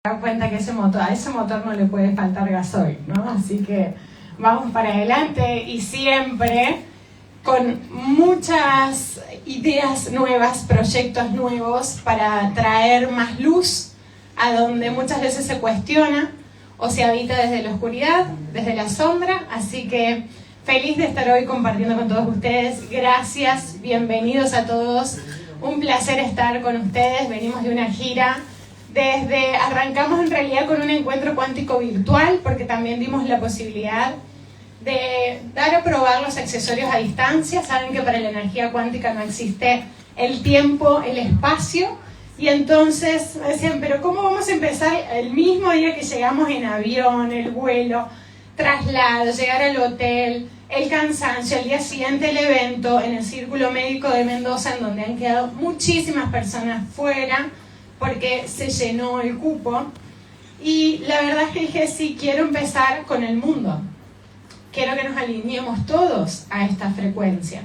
da cuenta que a ese motor no le puede faltar gasoil, ¿no? Así que vamos para adelante y siempre con muchas ideas nuevas, proyectos nuevos para traer más luz a donde muchas veces se cuestiona o se habita desde la oscuridad, desde la sombra. Así que feliz de estar hoy compartiendo con todos ustedes. Gracias, bienvenidos a todos. Un placer estar con ustedes. Venimos de una gira. Arrancamos en realidad con un encuentro cuántico virtual, porque también dimos la posibilidad de dar a probar los accesorios a distancia. Saben que para la energía cuántica no existe el tiempo, el espacio, y entonces me decían, pero ¿cómo vamos a empezar el mismo día que llegamos en avión, el vuelo, traslado, llegar al hotel, el cansancio, el día siguiente el evento en el Círculo Médico de Mendoza, en donde han quedado muchísimas personas fuera, porque se llenó el cupo? Y la verdad es que dije, sí, quiero empezar con el mundo. Quiero que nos alineemos todos a esta frecuencia.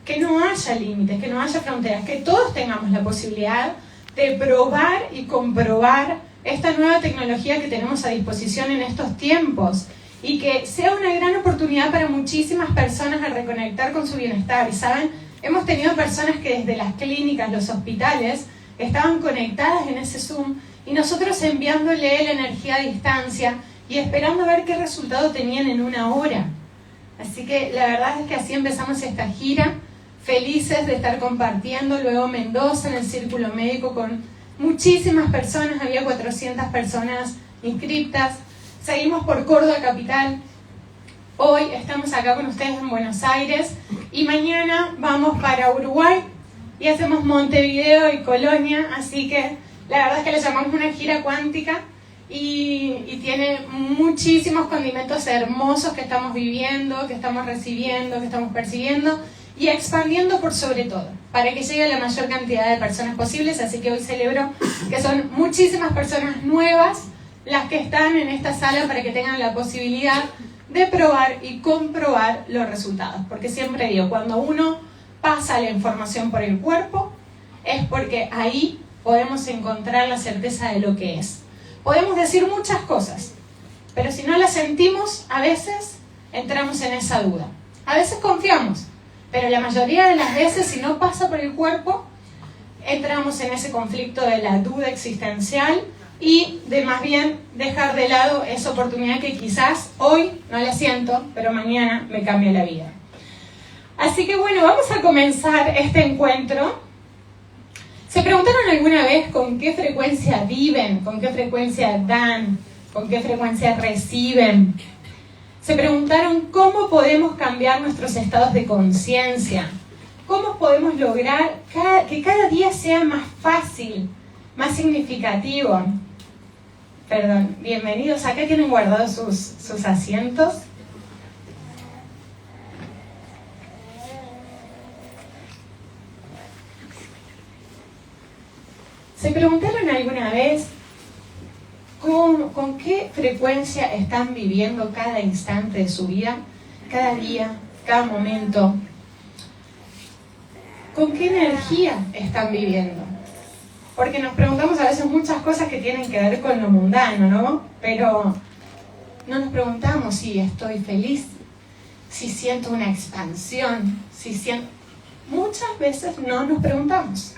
Que no haya límites, que no haya fronteras, que todos tengamos la posibilidad de probar y comprobar esta nueva tecnología que tenemos a disposición en estos tiempos. Y que sea una gran oportunidad para muchísimas personas a reconectar con su bienestar. Y saben, hemos tenido personas que desde las clínicas, los hospitales, estaban conectadas en ese Zoom y nosotros enviándole la energía a distancia y esperando a ver qué resultado tenían en una hora. Así que la verdad es que así empezamos esta gira, felices de estar compartiendo. Luego Mendoza en el Círculo Médico con muchísimas personas, había 400 personas inscriptas. Seguimos por Córdoba capital. Hoy estamos acá con ustedes en Buenos Aires y mañana vamos para Uruguay y hacemos Montevideo y Colonia. Así que la verdad es que le llamamos una gira cuántica y tiene muchísimos condimentos hermosos que estamos viviendo, que estamos recibiendo, que estamos percibiendo y expandiendo por sobre todo, para que llegue a la mayor cantidad de personas posibles. Así que hoy celebro que son muchísimas personas nuevas las que están en esta sala para que tengan la posibilidad de probar y comprobar los resultados. Porque siempre digo, cuando uno pasa la información por el cuerpo, es porque ahí podemos encontrar la certeza de lo que es. Podemos decir muchas cosas, pero si no las sentimos, a veces entramos en esa duda. A veces confiamos, pero la mayoría de las veces, si no pasa por el cuerpo, entramos en ese conflicto de la duda existencial y de más bien dejar de lado esa oportunidad que quizás hoy no la siento, pero mañana me cambia la vida. Así que bueno, vamos a comenzar este encuentro. ¿Se preguntaron alguna vez con qué frecuencia viven, con qué frecuencia dan, con qué frecuencia reciben? ¿Se preguntaron cómo podemos cambiar nuestros estados de conciencia? ¿Cómo podemos lograr que cada día sea más fácil, más significativo? Perdón, bienvenidos. Acá tienen guardados sus asientos. ¿Se preguntaron alguna vez con qué frecuencia están viviendo cada instante de su vida, cada día, cada momento? ¿Con qué energía están viviendo? Porque nos preguntamos a veces muchas cosas que tienen que ver con lo mundano, ¿no? Pero no nos preguntamos si estoy feliz, si siento una expansión, Muchas veces no nos preguntamos.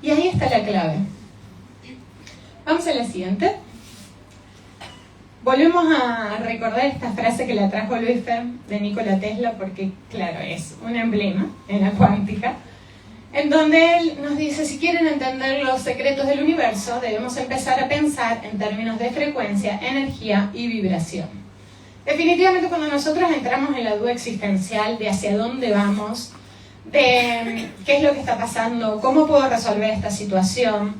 Y ahí está la clave. Vamos a la siguiente. Volvemos a recordar esta frase que la trajo Luis Fer de Nikola Tesla, porque claro, es un emblema en la cuántica, en donde él nos dice, si quieren entender los secretos del universo, debemos empezar a pensar en términos de frecuencia, energía y vibración. Definitivamente cuando nosotros entramos en la duda existencial de hacia dónde vamos, de qué es lo que está pasando, cómo puedo resolver esta situación,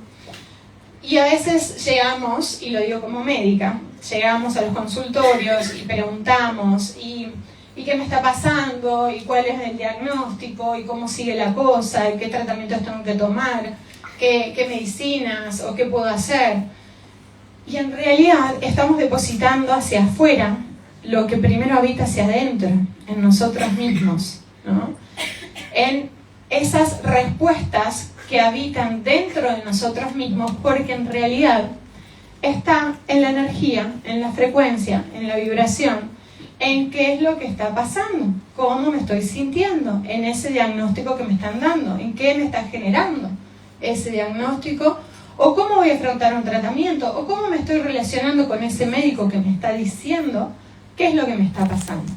y a veces llegamos, y lo digo como médica, llegamos a los consultorios y preguntamos, ¿y qué me está pasando? ¿Y cuál es el diagnóstico? ¿Y cómo sigue la cosa? ¿Y qué tratamientos tengo que tomar? ¿Qué medicinas? ¿O qué puedo hacer? Y en realidad estamos depositando hacia afuera lo que primero habita hacia adentro, en nosotros mismos, ¿no? En esas respuestas que habitan dentro de nosotros mismos, porque en realidad está en la energía, en la frecuencia, en la vibración, en qué es lo que está pasando, cómo me estoy sintiendo, en ese diagnóstico que me están dando, en qué me está generando ese diagnóstico, o cómo voy a afrontar un tratamiento, o cómo me estoy relacionando con ese médico que me está diciendo qué es lo que me está pasando.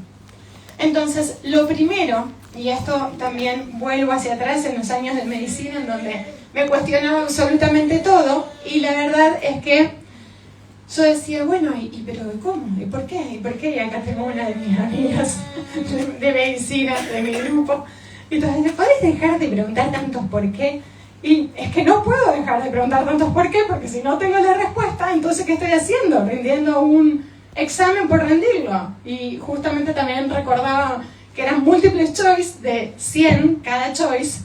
Entonces, lo primero, y esto también vuelvo hacia atrás en los años de medicina, en donde me cuestionaba absolutamente todo, y la verdad es que yo decía, bueno, pero ¿cómo? ¿Y por qué? ¿Y por qué? Y acá tengo una de mis amigas de medicina, de mi grupo, y entonces, ¿puedes dejar de preguntar tantos por qué? Y es que no puedo dejar de preguntar tantos por qué, porque si no tengo la respuesta, entonces ¿qué estoy haciendo? Rindiendo un examen por rendirlo. Y justamente también recordaba que eran múltiples choice de 100 cada choice,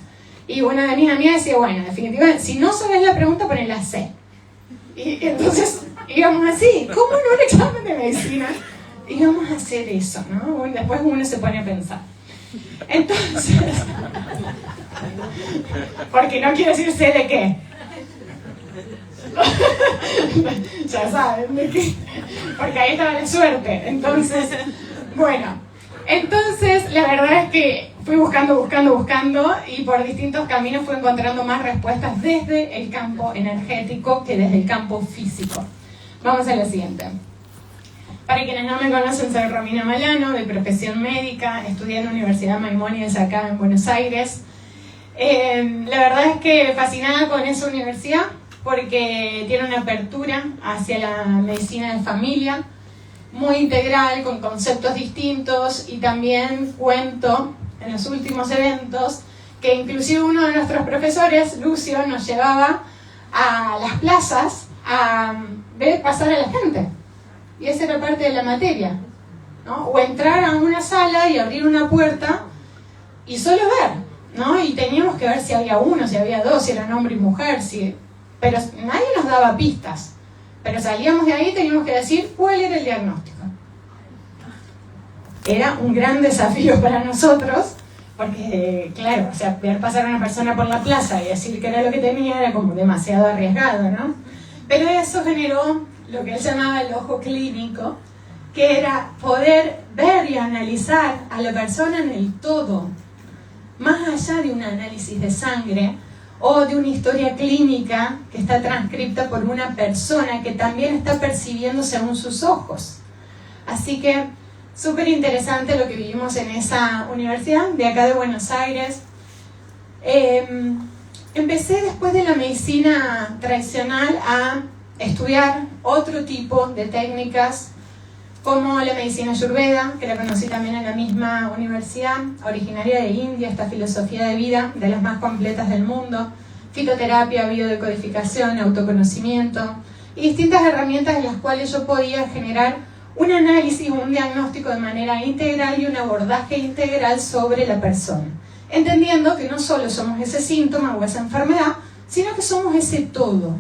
y una de mis amigas decía, bueno, definitivamente, si no sabes la pregunta, ponela C. Y entonces íbamos así, como en un examen de medicina, íbamos a hacer eso, ¿no? Después uno se pone a pensar. Entonces, porque no quiero decir C de qué. Ya saben de qué, porque ahí estaba la suerte. Entonces, bueno, entonces la verdad es que fui buscando y por distintos caminos fui encontrando más respuestas desde el campo energético que desde el campo físico. Vamos a la siguiente. Para quienes no me conocen, soy Romina Malano, de profesión médica, estudié en la Universidad Maimónides acá en Buenos Aires. La verdad es que fascinada con esa universidad porque tiene una apertura hacia la medicina de familia, muy integral, con conceptos distintos, y también cuento en los últimos eventos que inclusive uno de nuestros profesores, Lucio, nos llevaba a las plazas a ver pasar a la gente. Y esa era parte de la materia, ¿no? O entrar a una sala y abrir una puerta y solo ver, ¿no? Y teníamos que ver si había uno, si había dos, si eran hombre y mujer, pero nadie nos daba pistas. Pero salíamos de ahí y teníamos que decir cuál era el diagnóstico. Era un gran desafío para nosotros, porque, claro, o sea, ver pasar a una persona por la plaza y decir qué era lo que tenía era como demasiado arriesgado, ¿no? Pero eso generó lo que él llamaba el ojo clínico, que era poder ver y analizar a la persona en el todo, más allá de un análisis de sangre o de una historia clínica que está transcripta por una persona que también está percibiendo según sus ojos. Así que súper interesante lo que vivimos en esa universidad de acá de Buenos Aires. Empecé después de la medicina tradicional a estudiar otro tipo de técnicas, como la medicina ayurveda, que la conocí también en la misma universidad, originaria de India, esta filosofía de vida de las más completas del mundo, fitoterapia, biodecodificación, autoconocimiento y distintas herramientas en las cuales yo podía generar un análisis, un diagnóstico de manera integral y un abordaje integral sobre la persona, entendiendo que no solo somos ese síntoma o esa enfermedad, sino que somos ese todo.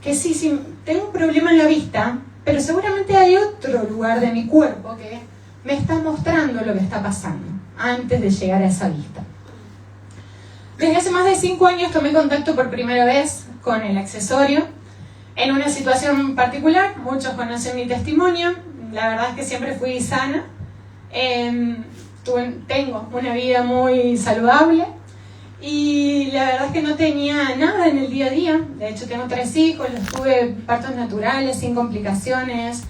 Que sí, tengo un problema en la vista, pero seguramente hay otro lugar de mi cuerpo que me está mostrando lo que está pasando antes de llegar a esa vista. Desde hace más de 5 años tomé contacto por primera vez con el accesorio en una situación particular. Muchos conocen mi testimonio. La verdad es que siempre fui sana. Tengo una vida muy saludable. Y la verdad es que no tenía nada en el día a día. De hecho, tengo 3 hijos, los tuve partos naturales, sin complicaciones,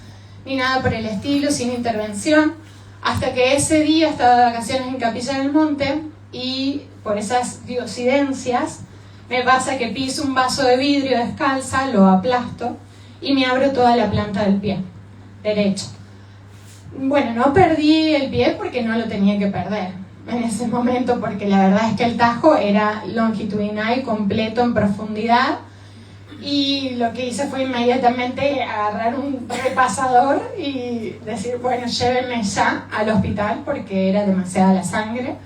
ni nada por el estilo, sin intervención. Hasta que ese día estaba de vacaciones en Capilla del Monte y por esas diosidencias me pasa que piso un vaso de vidrio descalza, lo aplasto y me abro toda la planta del pie derecho. Bueno, no perdí el pie porque no lo tenía que perder en ese momento, porque la verdad es que el tajo era longitudinal, completo, en profundidad, y lo que hice fue inmediatamente agarrar un repasador y decir, bueno, llévenme ya al hospital porque era demasiada la sangre.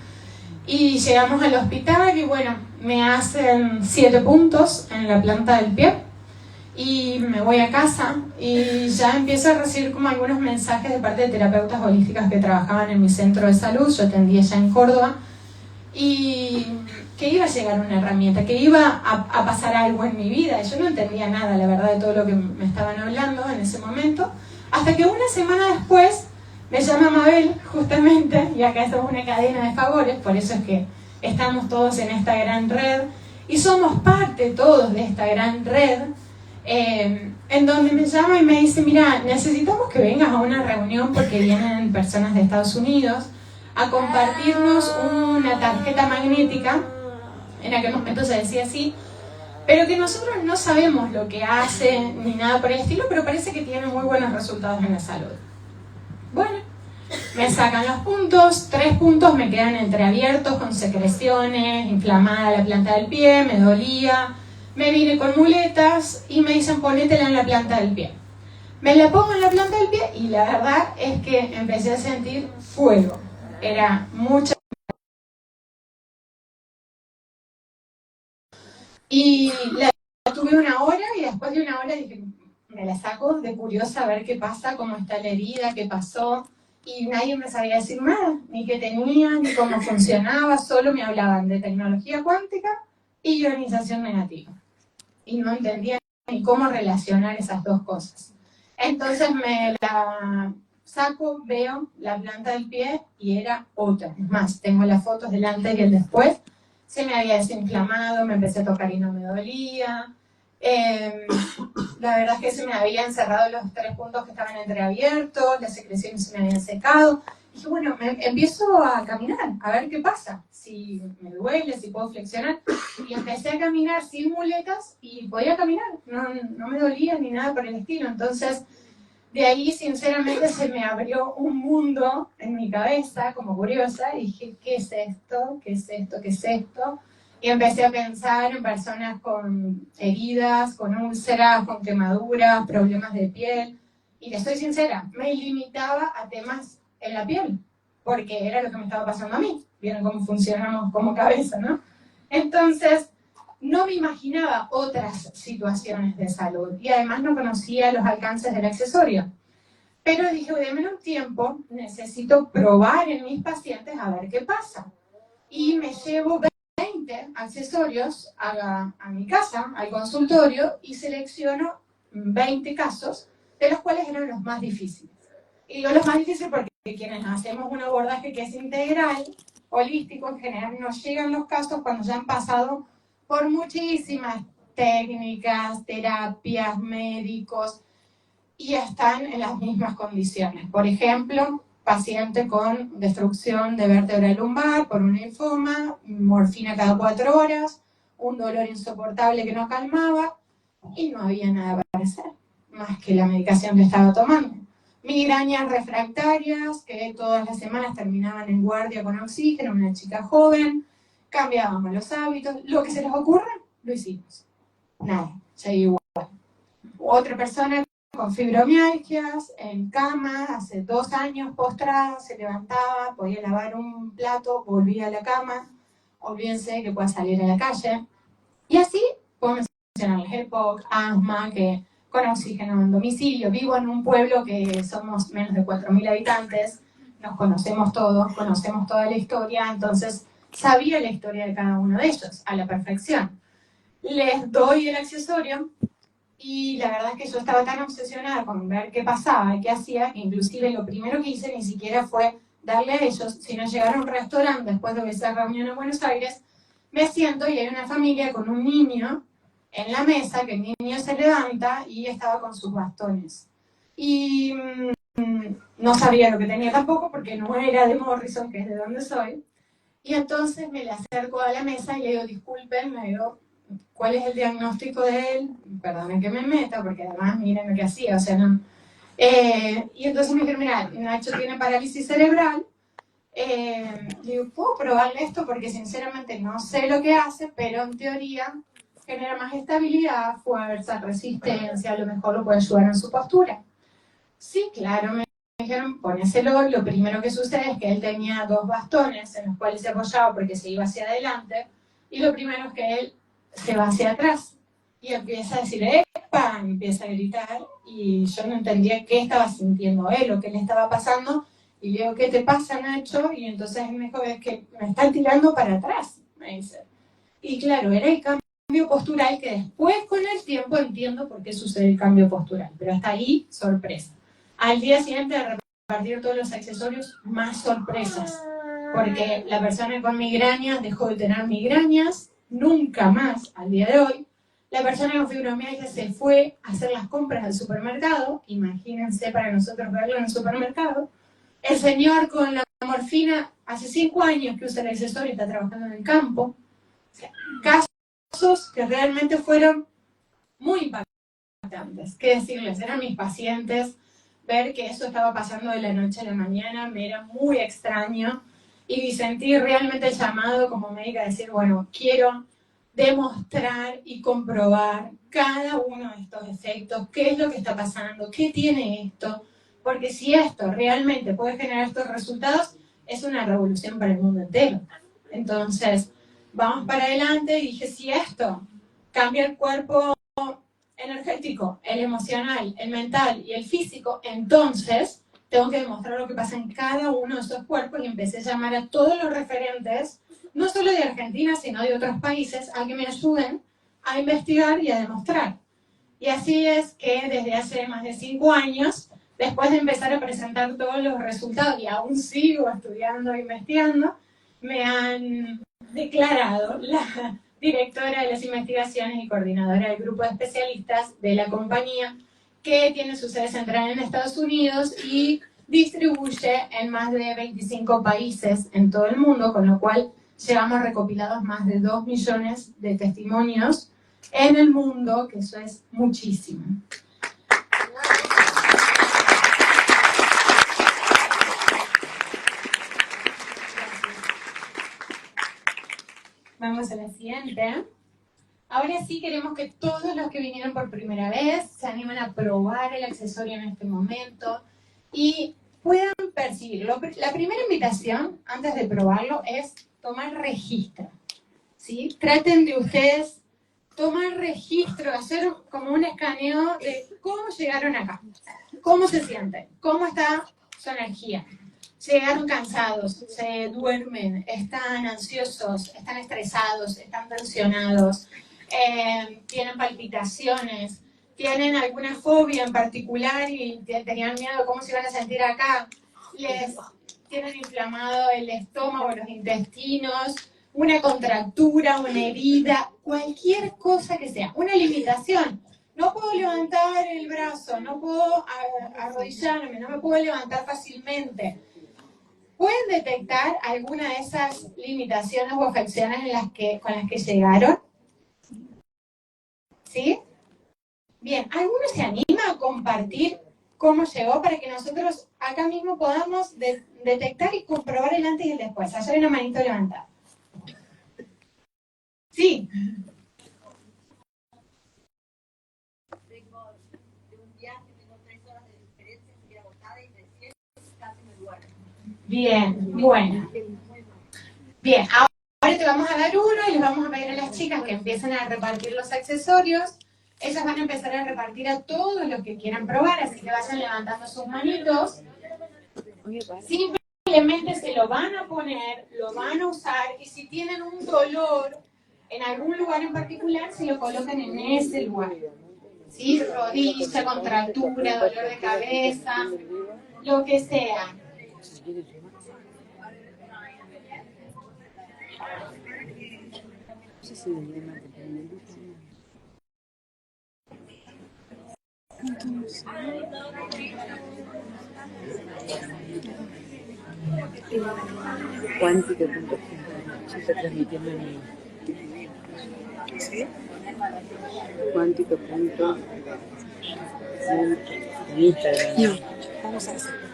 Y llegamos al hospital y bueno, me hacen 7 puntos en la planta del pie y me voy a casa y ya empiezo a recibir como algunos mensajes de parte de terapeutas holísticas que trabajaban en mi centro de salud. Yo atendía ya en Córdoba y que iba a llegar una herramienta, que iba a pasar algo en mi vida. Yo no entendía nada, la verdad, de todo lo que me estaban hablando en ese momento, hasta que una semana después me llama Mabel, justamente, y acá somos una cadena de favores, por eso es que estamos todos en esta gran red, y somos parte todos de esta gran red, en donde me llama y me dice, mira, necesitamos que vengas a una reunión porque vienen personas de Estados Unidos a compartirnos una tarjeta magnética, en aquel momento se decía así, pero que nosotros no sabemos lo que hace ni nada por el estilo, pero parece que tiene muy buenos resultados en la salud. Bueno, me sacan los puntos, 3 puntos me quedan entreabiertos con secreciones, inflamada la planta del pie, me dolía, me vine con muletas y me dicen ponétela en la planta del pie. Me la pongo en la planta del pie y la verdad es que empecé a sentir fuego. Era mucha. Y la tuve una hora y después de una hora dije, me la saco de curiosa a ver qué pasa, cómo está la herida, qué pasó. Y nadie me sabía decir nada, ni qué tenía, ni cómo funcionaba, solo me hablaban de tecnología cuántica y ionización negativa. Y no entendía ni cómo relacionar esas dos cosas. Entonces me la saco, veo la planta del pie y era otra. Es más, tengo las fotos del antes y el después. Se me había desinflamado, me empecé a tocar y no me dolía. La verdad es que se me habían cerrado los 3 puntos que estaban entreabiertos, las secreciones se me habían secado. Dije, bueno, empiezo a caminar, a ver qué pasa, si me duele, si puedo flexionar. Y empecé a caminar sin muletas y podía caminar, no me dolía ni nada por el estilo. Entonces, de ahí, sinceramente, se me abrió un mundo en mi cabeza, como curiosa, y dije, ¿qué es esto? ¿Qué es esto? ¿Qué es esto? Y empecé a pensar en personas con heridas, con úlceras, con quemaduras, problemas de piel. Y les soy sincera, me limitaba a temas en la piel, porque era lo que me estaba pasando a mí. Vieron cómo funcionamos como cabeza, ¿no? Entonces, no me imaginaba otras situaciones de salud y además no conocía los alcances del accesorio. Pero dije, déme un tiempo, necesito probar en mis pacientes a ver qué pasa. Y me llevo 20 accesorios a mi casa, al consultorio, y selecciono 20 casos, de los cuales eran los más difíciles. Y digo los más difíciles porque quienes hacemos un abordaje que es integral, holístico, en general nos llegan los casos cuando ya han pasado por muchísimas técnicas, terapias, médicos, y están en las mismas condiciones. Por ejemplo, paciente con destrucción de vértebra lumbar por un linfoma, morfina cada 4 horas, un dolor insoportable que no calmaba, y no había nada para hacer, más que la medicación que estaba tomando. Migrañas refractarias, que todas las semanas terminaban en guardia con oxígeno, una chica joven, cambiábamos los hábitos, lo que se les ocurra, lo hicimos. Nada, seguí igual. Otra persona con fibromialgias, en cama, hace 2 años postrada, se levantaba, podía lavar un plato, volvía a la cama, olvídense que pueda salir a la calle. Y así puedo mencionarles EPOC, asma, que con oxígeno en domicilio. Vivo en un pueblo que somos menos de 4.000 habitantes, nos conocemos todos, conocemos toda la historia, entonces sabía la historia de cada uno de ellos a la perfección. Les doy el accesorio y la verdad es que yo estaba tan obsesionada con ver qué pasaba y qué hacía, que inclusive lo primero que hice ni siquiera fue darle a ellos, sino llegar a un restaurante después de esa reunión en Buenos Aires, me siento y hay una familia con un niño en la mesa, que el niño se levanta y estaba con sus bastones. Y no sabía lo que tenía tampoco porque no era de Morrison, que es de donde soy. Y entonces me le acerco a la mesa y le digo, disculpen, me digo, ¿cuál es el diagnóstico de él? Perdonen que me meta, porque además miren lo que hacía, o sea, no. Y entonces me dijeron, mira, Nacho tiene parálisis cerebral. Digo, ¿puedo probarle esto? Porque sinceramente no sé lo que hace, pero en teoría genera más estabilidad, fuerza, resistencia, a lo mejor lo puede ayudar en su postura. Sí, claro, me dijeron, ponéselo. Lo primero que sucede es que él tenía 2 bastones en los cuales se apoyaba porque se iba hacia adelante, y lo primero es que él se va hacia atrás y empieza a decir ¡epa! Empieza a gritar y yo no entendía qué estaba sintiendo él o qué le estaba pasando, y le digo, ¿qué te pasa, Nacho? Y entonces él me dijo, es que me están tirando para atrás, me dice. Y claro, era el cambio postural que después con el tiempo entiendo por qué sucede el cambio postural, pero hasta ahí, sorpresa. Al día siguiente de repartir todos los accesorios, más sorpresas, porque la persona con migrañas dejó de tener migrañas, nunca más, al día de hoy. La persona con fibromialgia se fue a hacer las compras al supermercado, imagínense para nosotros verlo en el supermercado. El señor con la morfina, hace 5 años que usa el accesorio y está trabajando en el campo. O sea, casos que realmente fueron muy impactantes. ¿Qué decirles? Eran mis pacientes. Ver que eso estaba pasando de la noche a la mañana me era muy extraño y sentí realmente el llamado como médica a decir, bueno, quiero demostrar y comprobar cada uno de estos efectos, qué es lo que está pasando, qué tiene esto, porque si esto realmente puede generar estos resultados, es una revolución para el mundo entero. Entonces, vamos para adelante y dije, si esto cambia el cuerpo energético, el emocional, el mental y el físico, entonces tengo que demostrar lo que pasa en cada uno de esos cuerpos y empecé a llamar a todos los referentes, no solo de Argentina, sino de otros países, a que me ayuden a investigar y a demostrar. Y así es que desde hace más de 5 años, después de empezar a presentar todos los resultados, y aún sigo estudiando e investigando, me han declarado la directora de las investigaciones y coordinadora del grupo de especialistas de la compañía, que tiene su sede central en Estados Unidos y distribuye en más de 25 países en todo el mundo, con lo cual llevamos recopilados más de 2 millones de testimonios en el mundo, que eso es muchísimo. Vamos a la siguiente. Ahora sí queremos que todos los que vinieron por primera vez se animen a probar el accesorio en este momento y puedan percibirlo. La primera invitación, antes de probarlo, es tomar registro, ¿sí? Traten de ustedes tomar registro, hacer como un escaneo de cómo llegaron acá, cómo se sienten, cómo está su energía. Llegaron cansados, se duermen, están ansiosos, están estresados, están tensionados, tienen palpitaciones, tienen alguna fobia en particular y tenían miedo de cómo se iban a sentir acá, tienen inflamado el estómago, los intestinos, una contractura, una herida, cualquier cosa que sea, una limitación. No puedo levantar el brazo, no puedo arrodillarme, no me puedo levantar fácilmente. ¿Pueden detectar alguna de esas limitaciones o afecciones con las que llegaron? ¿Sí? Bien, ¿alguno se anima a compartir cómo llegó para que nosotros acá mismo podamos detectar y comprobar el antes y el después? Allá hay una manito levantada. Sí. Vengo de un viaje, tengo 3 horas de diferencia, estoy agotada y recién casi me duermo. Bien, bueno. Bien, ahora te vamos a dar uno y les vamos a pedir a las chicas que empiecen a repartir los accesorios. Ellas van a empezar a repartir a todos los que quieran probar, así que vayan levantando sus manitos. Simplemente se lo van a poner, lo van a usar y si tienen un dolor en algún lugar en particular, se lo colocan en ese lugar. ¿Sí? Rodilla, contractura, dolor de cabeza, lo que sea. Cuántica.com se está transmitiendo en vivo. ¿Sí? Cuántica.com en Instagram. No, vamos a hacer.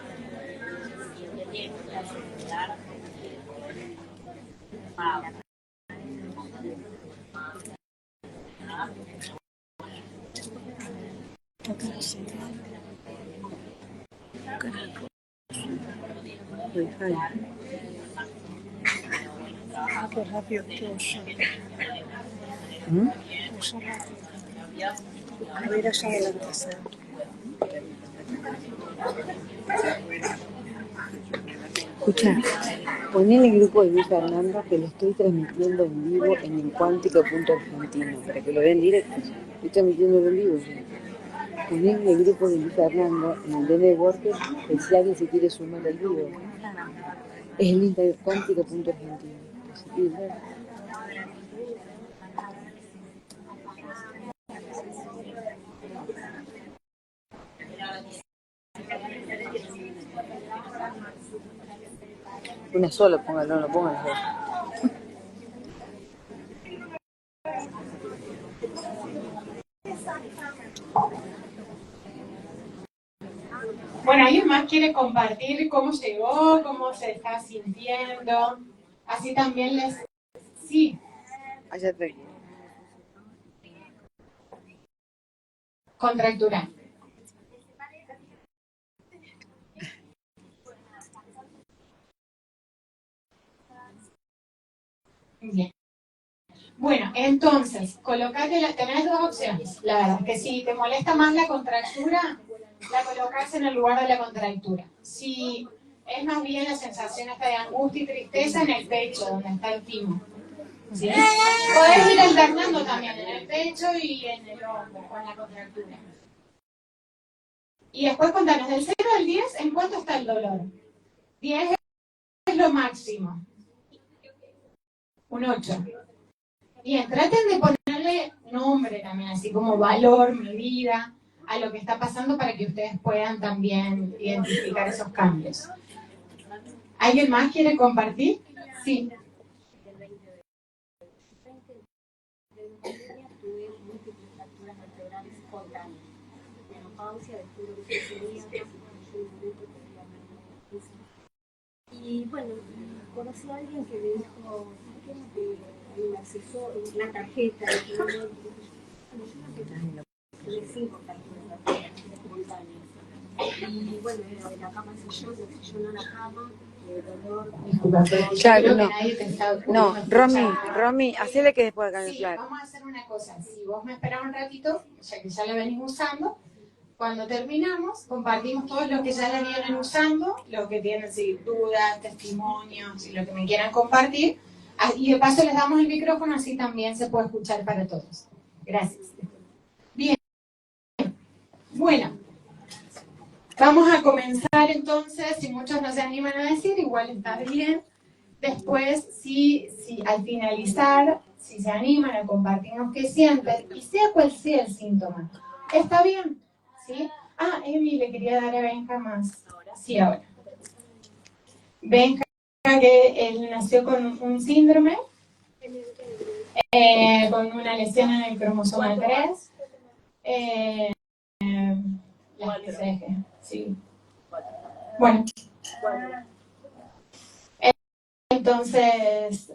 Wi-Fi. Qué rápido que uso. Uso rápido. A ver allá adelante. Escucha, Poné en el grupo de Luis Fernando que lo estoy transmitiendo en vivo en encuántica.argentino, para que lo vean directo. Estoy transmitiendo en vivo. ¿Sí? Poné en el grupo de Luis Fernando, en el de Networker, que si alguien se quiere sumar al vivo. Es el link de cuántica.argentino. Sí, una sola, póngalo, no lo pongan las dos. Bueno, ¿alguien más quiere compartir cómo llegó, cómo se está sintiendo? Así también les... Sí. Allá atrás. Contractura. Bien. Bueno, entonces, tenés dos opciones. La verdad, que si te molesta más la contractura, la colocas en el lugar de la contractura. Si es más bien la sensación esta de angustia y tristeza en el pecho, donde está el timo. ¿Sí? Podés ir alternando también en el pecho y en el hombro con la contractura. Y después contanos, del 0 al 10, ¿en cuánto está el dolor? 10 es lo máximo. Un 8. Bien, traten de ponerle nombre también, así como valor, medida, a lo que está pasando para que ustedes puedan también identificar esos cambios. ¿Alguien más quiere compartir? Sí. Tuve múltiples fracturas vertebrales espontáneas. Menopausia, después de que se y bueno, conocí a alguien que me dijo, ¿por qué no te hay un accesorio, una tarjeta? Yo tuve 5 fracturas espontáneas. Y bueno, era de la cama al sillón, del sillón a la cama, dolor. Claro, no, Romy, hacele que después acá en Sí, vamos a hacer una cosa. Si vos me esperás un ratito, ya que ya la venís usando, cuando terminamos, compartimos todos los que ya la vienen usando, los que tienen dudas, testimonios y lo que me quieran compartir. Y de paso les damos el micrófono, así también se puede escuchar para todos. Gracias. Bien. Bueno, vamos a comenzar entonces. Si muchos no se animan a decir, igual está bien. Después, si al finalizar, si se animan a compartirnos qué sienten, y sea cual sea el síntoma, está bien, ¿sí? Ah, Emi, le quería dar a Benja más. Sí, ahora. Benja, que él nació con un síndrome, con una lesión en el cromosoma 3, la TCG, sí. Bueno. Entonces,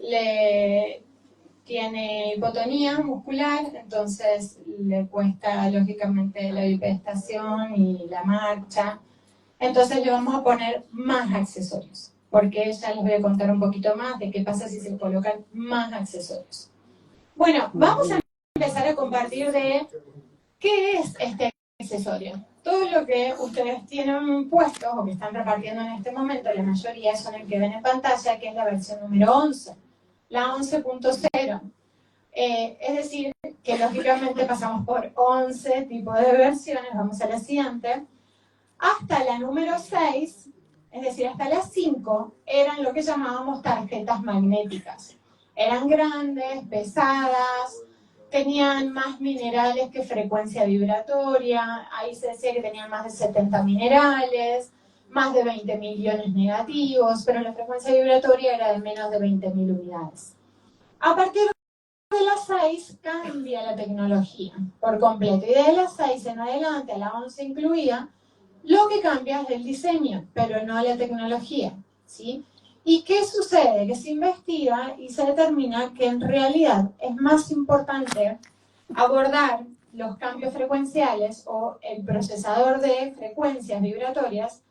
tiene hipotonía muscular, entonces le cuesta lógicamente la bipedestación y la marcha. Entonces le vamos a poner más accesorios, porque ya les voy a contar un poquito más de qué pasa si se colocan más accesorios. Bueno, vamos a empezar a compartir de qué es este accesorio. Todo lo que ustedes tienen puestos o que están repartiendo en este momento, la mayoría son el que ven en pantalla, que es la versión número 11, la 11.0. Es decir, que lógicamente pasamos por 11 tipos de versiones, vamos a la siguiente, hasta la número 6, es decir, hasta las 5, eran lo que llamábamos tarjetas magnéticas. Eran grandes, pesadas, tenían más minerales que frecuencia vibratoria, ahí se decía que tenían más de 70 minerales, más de 20.000 iones negativos, pero la frecuencia vibratoria era de menos de 20.000 unidades. A partir de las 6 cambia la tecnología por completo, y de las 6 en adelante, a la 11 incluida, lo que cambia es el diseño, pero no la tecnología, ¿sí? ¿Y qué sucede? Que se investiga y se determina que en realidad es más importante abordar los cambios frecuenciales o el procesador de frecuencias vibratorias,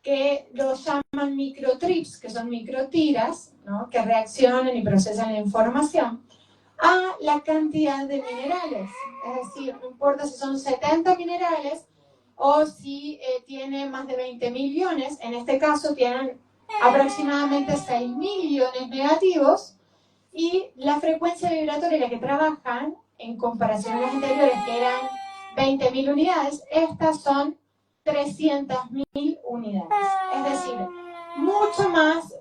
que los llaman microtrips, que son microtiras, ¿no?, que reaccionan y procesan la información, a la cantidad de minerales. Es decir, no importa si son 70 minerales o si tiene más de 20.000 iones, en este caso tienen aproximadamente 6.000 iones negativos, y la frecuencia vibratoria en la que trabajan, en comparación a las anteriores que eran 20.000 unidades, estas son 300.000 unidades. Es decir, mucho más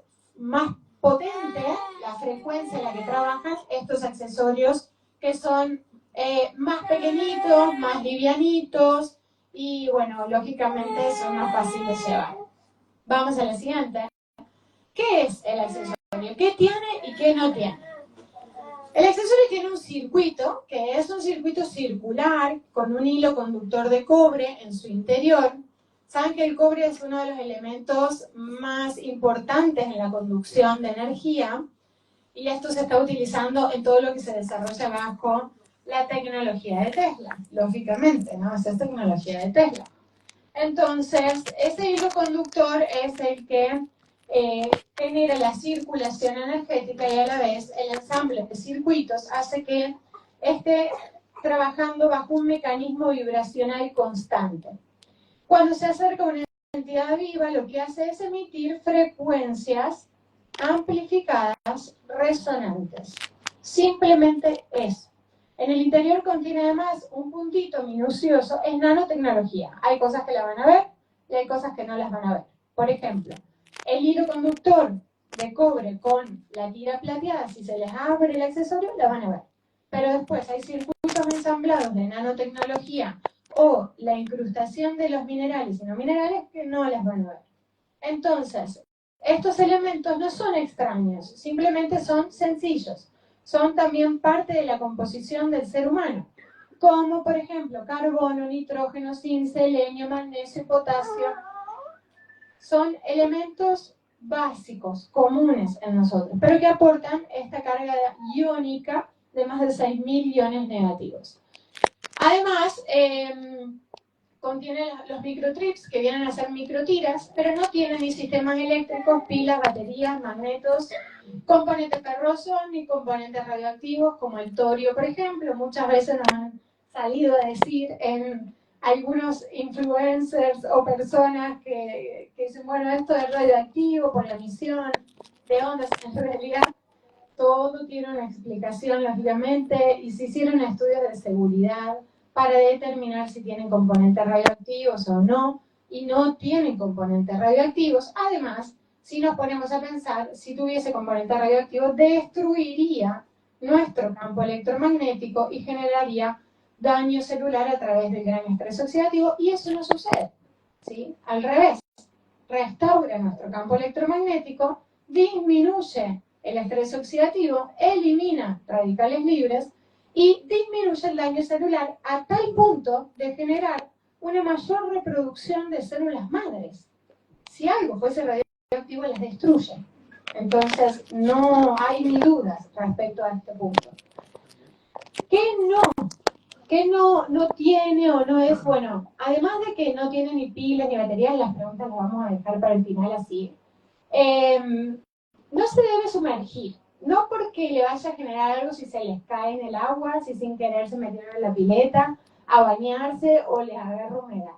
potente la frecuencia en la que trabajan estos accesorios, que son más pequeñitos, más livianitos, y bueno, lógicamente son más fáciles de llevar. Vamos a la siguiente. ¿Qué es el accesorio? ¿Qué tiene y qué no tiene? El accesorio tiene un circuito, que es un circuito circular, con un hilo conductor de cobre en su interior. Saben que el cobre es uno de los elementos más importantes en la conducción de energía, y esto se está utilizando en todo lo que se desarrolla bajo la tecnología de Tesla, lógicamente, ¿no? Esa es tecnología de Tesla. Entonces, ese hilo conductor es el que genera la circulación energética, y a la vez el ensamble de circuitos hace que esté trabajando bajo un mecanismo vibracional constante. Cuando se acerca a una entidad viva, lo que hace es emitir frecuencias amplificadas resonantes. Simplemente eso. En el interior contiene además un puntito minucioso, es nanotecnología. Hay cosas que la van a ver y hay cosas que no las van a ver. Por ejemplo, el hilo conductor de cobre con la tira plateada, si se les abre el accesorio, la van a ver. Pero después hay circuitos ensamblados de nanotecnología o la incrustación de los minerales y no minerales que no las van a ver. Entonces, estos elementos no son extraños, simplemente son sencillos. Son también parte de la composición del ser humano, como por ejemplo carbono, nitrógeno, zinc, selenio, magnesio, potasio. Son elementos básicos, comunes en nosotros, pero que aportan esta carga iónica de más de 6.000 iones negativos. Además, contiene los microtrips, que vienen a ser microtiras, pero no tienen ni sistemas eléctricos, pilas, baterías, magnetos, componentes ferrosos, ni componentes radioactivos, como el torio, por ejemplo. Muchas veces nos han salido a decir en algunos influencers o personas que dicen, bueno, esto es radioactivo por la emisión de ondas. En realidad, todo tiene una explicación, lógicamente, y se hicieron estudios de seguridad para determinar si tienen componentes radioactivos o no, y no tienen componentes radioactivos. Además, si nos ponemos a pensar, si tuviese componentes radioactivos, destruiría nuestro campo electromagnético y generaría daño celular a través del gran estrés oxidativo, y eso no sucede, ¿sí? Al revés, restaura nuestro campo electromagnético, disminuye el estrés oxidativo, elimina radicales libres y disminuye el daño celular a tal punto de generar una mayor reproducción de células madres. Si algo fuese radioactivo, las destruye. Entonces, no hay ni dudas respecto a este punto. ¿Qué no tiene o no es? Bueno, además de que no tiene ni pilas ni baterías, las preguntas las vamos a dejar para el final así. No se debe sumergir. No porque le vaya a generar algo si se les cae en el agua, si sin querer se metieron en la pileta a bañarse o les agarra humedad.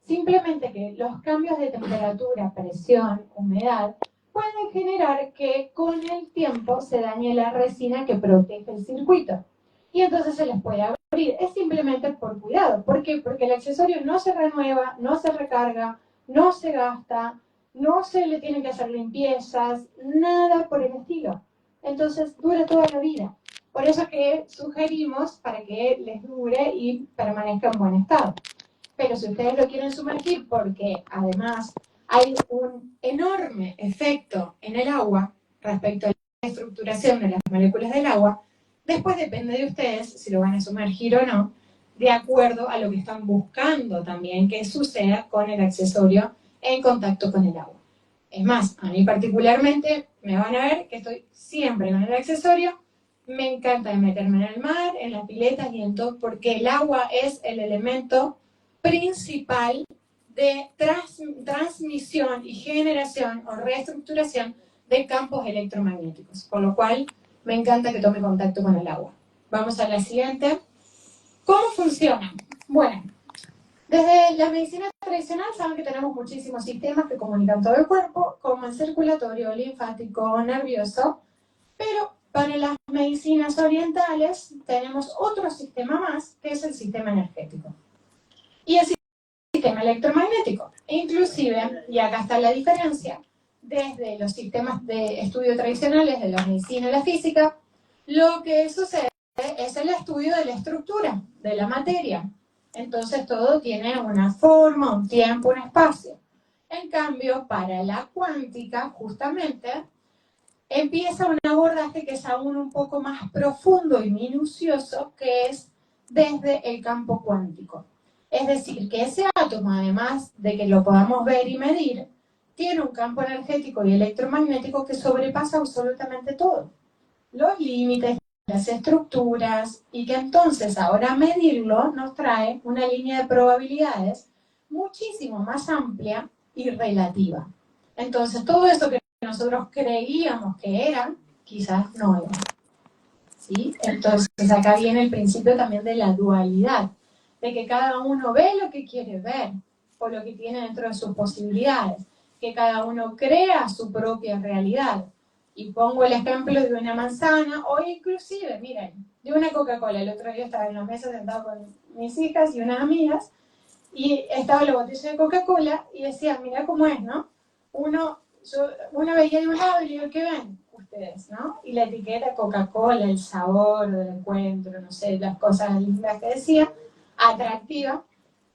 Simplemente que los cambios de temperatura, presión, humedad, pueden generar que con el tiempo se dañe la resina que protege el circuito. Y entonces se les puede abrir. Es simplemente por cuidado. ¿Por qué? Porque el accesorio no se renueva, no se recarga, no se gasta, no se le tienen que hacer limpiezas, nada por el estilo. Entonces dura toda la vida. Por eso que sugerimos para que les dure y permanezca en buen estado. Pero si ustedes lo quieren sumergir, porque además hay un enorme efecto en el agua respecto a la estructuración de las moléculas del agua, después depende de ustedes si lo van a sumergir o no, de acuerdo a lo que están buscando también que suceda con el accesorio en contacto con el agua. Es más, a mí particularmente me van a ver que estoy siempre con el accesorio. Me encanta meterme en el mar, en las piletas y en todo, porque el agua es el elemento principal de transmisión y generación o reestructuración de campos electromagnéticos, por lo cual me encanta que tome contacto con el agua. Vamos a la siguiente. ¿Cómo funciona? Bueno, Desde la medicina tradicional saben que tenemos muchísimos sistemas que comunican todo el cuerpo, como el circulatorio, linfático, nervioso, pero para las medicinas orientales tenemos otro sistema más, que es el sistema energético. Y el sistema electromagnético. Inclusive, y acá está la diferencia, desde los sistemas de estudio tradicionales de la medicina y la física, lo que sucede es el estudio de la estructura, de la materia. Entonces todo tiene una forma, un tiempo, un espacio. En cambio, para la cuántica, justamente, empieza un abordaje que es aún un poco más profundo y minucioso, que es desde el campo cuántico. Es decir, que ese átomo, además de que lo podamos ver y medir, tiene un campo energético y electromagnético que sobrepasa absolutamente todo. Los límites, las estructuras, y que entonces ahora medirlo nos trae una línea de probabilidades muchísimo más amplia y relativa. Entonces todo eso que nosotros creíamos que eran, quizás no eran. ¿Sí? Entonces acá viene el principio también de la dualidad, de que cada uno ve lo que quiere ver, o lo que tiene dentro de sus posibilidades, que cada uno crea su propia realidad. Y pongo el ejemplo de una manzana, o inclusive, miren, de una Coca-Cola. El otro día estaba en la mesa sentado con mis hijas y unas amigas, y estaba la botella de Coca-Cola, y decía, mira cómo es, ¿no? Uno veía de un lado y le digo, ¿qué ven ustedes, no? Y la etiqueta Coca-Cola, el sabor del encuentro, no sé, las cosas lindas que decía, atractiva.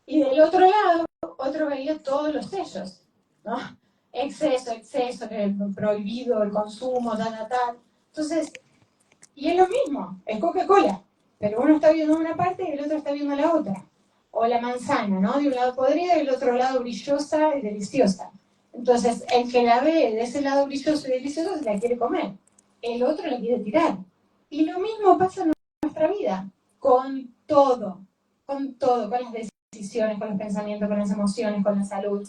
Y del otro lado, otro veía todos los sellos, ¿no? Exceso, que prohibido el consumo, tal. Entonces, y es lo mismo, es Coca-Cola, pero uno está viendo una parte y el otro está viendo la otra. O la manzana, ¿no? De un lado podrida y del otro lado brillosa y deliciosa. Entonces, el que la ve de ese lado brilloso y delicioso se la quiere comer. El otro la quiere tirar. Y lo mismo pasa en nuestra vida, con todo, con las decisiones, con los pensamientos, con las emociones, con la salud,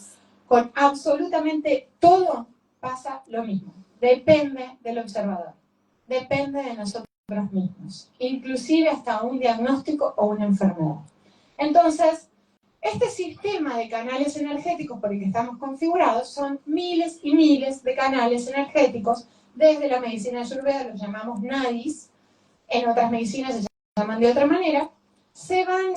con absolutamente todo pasa lo mismo. Depende del observador, depende de nosotros mismos, inclusive hasta un diagnóstico o una enfermedad. Entonces, este sistema de canales energéticos por el que estamos configurados son miles y miles de canales energéticos. Desde la medicina ayurveda los llamamos nadis, en otras medicinas se llaman de otra manera, se van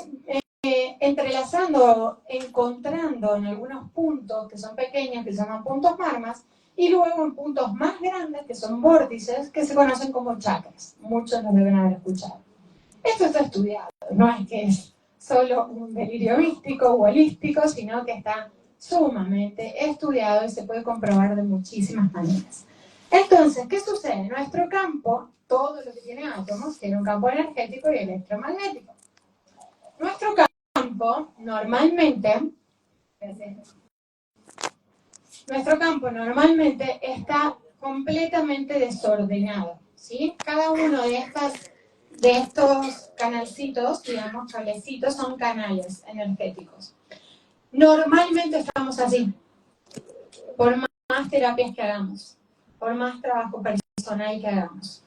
entrelazando, encontrando en algunos puntos que son pequeños, que se llaman puntos marmas, y luego en puntos más grandes, que son vórtices, que se conocen como chakras. Muchos los deben haber escuchado. Esto está estudiado, no es que es solo un delirio místico o holístico, sino que está sumamente estudiado y se puede comprobar de muchísimas maneras. Entonces, ¿qué sucede? Nuestro campo, todo lo que tiene átomos, tiene un campo energético y electromagnético. Nuestro campo normalmente está completamente desordenado, ¿sí? Cada uno de estos canalcitos, digamos, cablecitos, son canales energéticos. Normalmente estamos así, por más terapias que hagamos, por más trabajo personal que hagamos.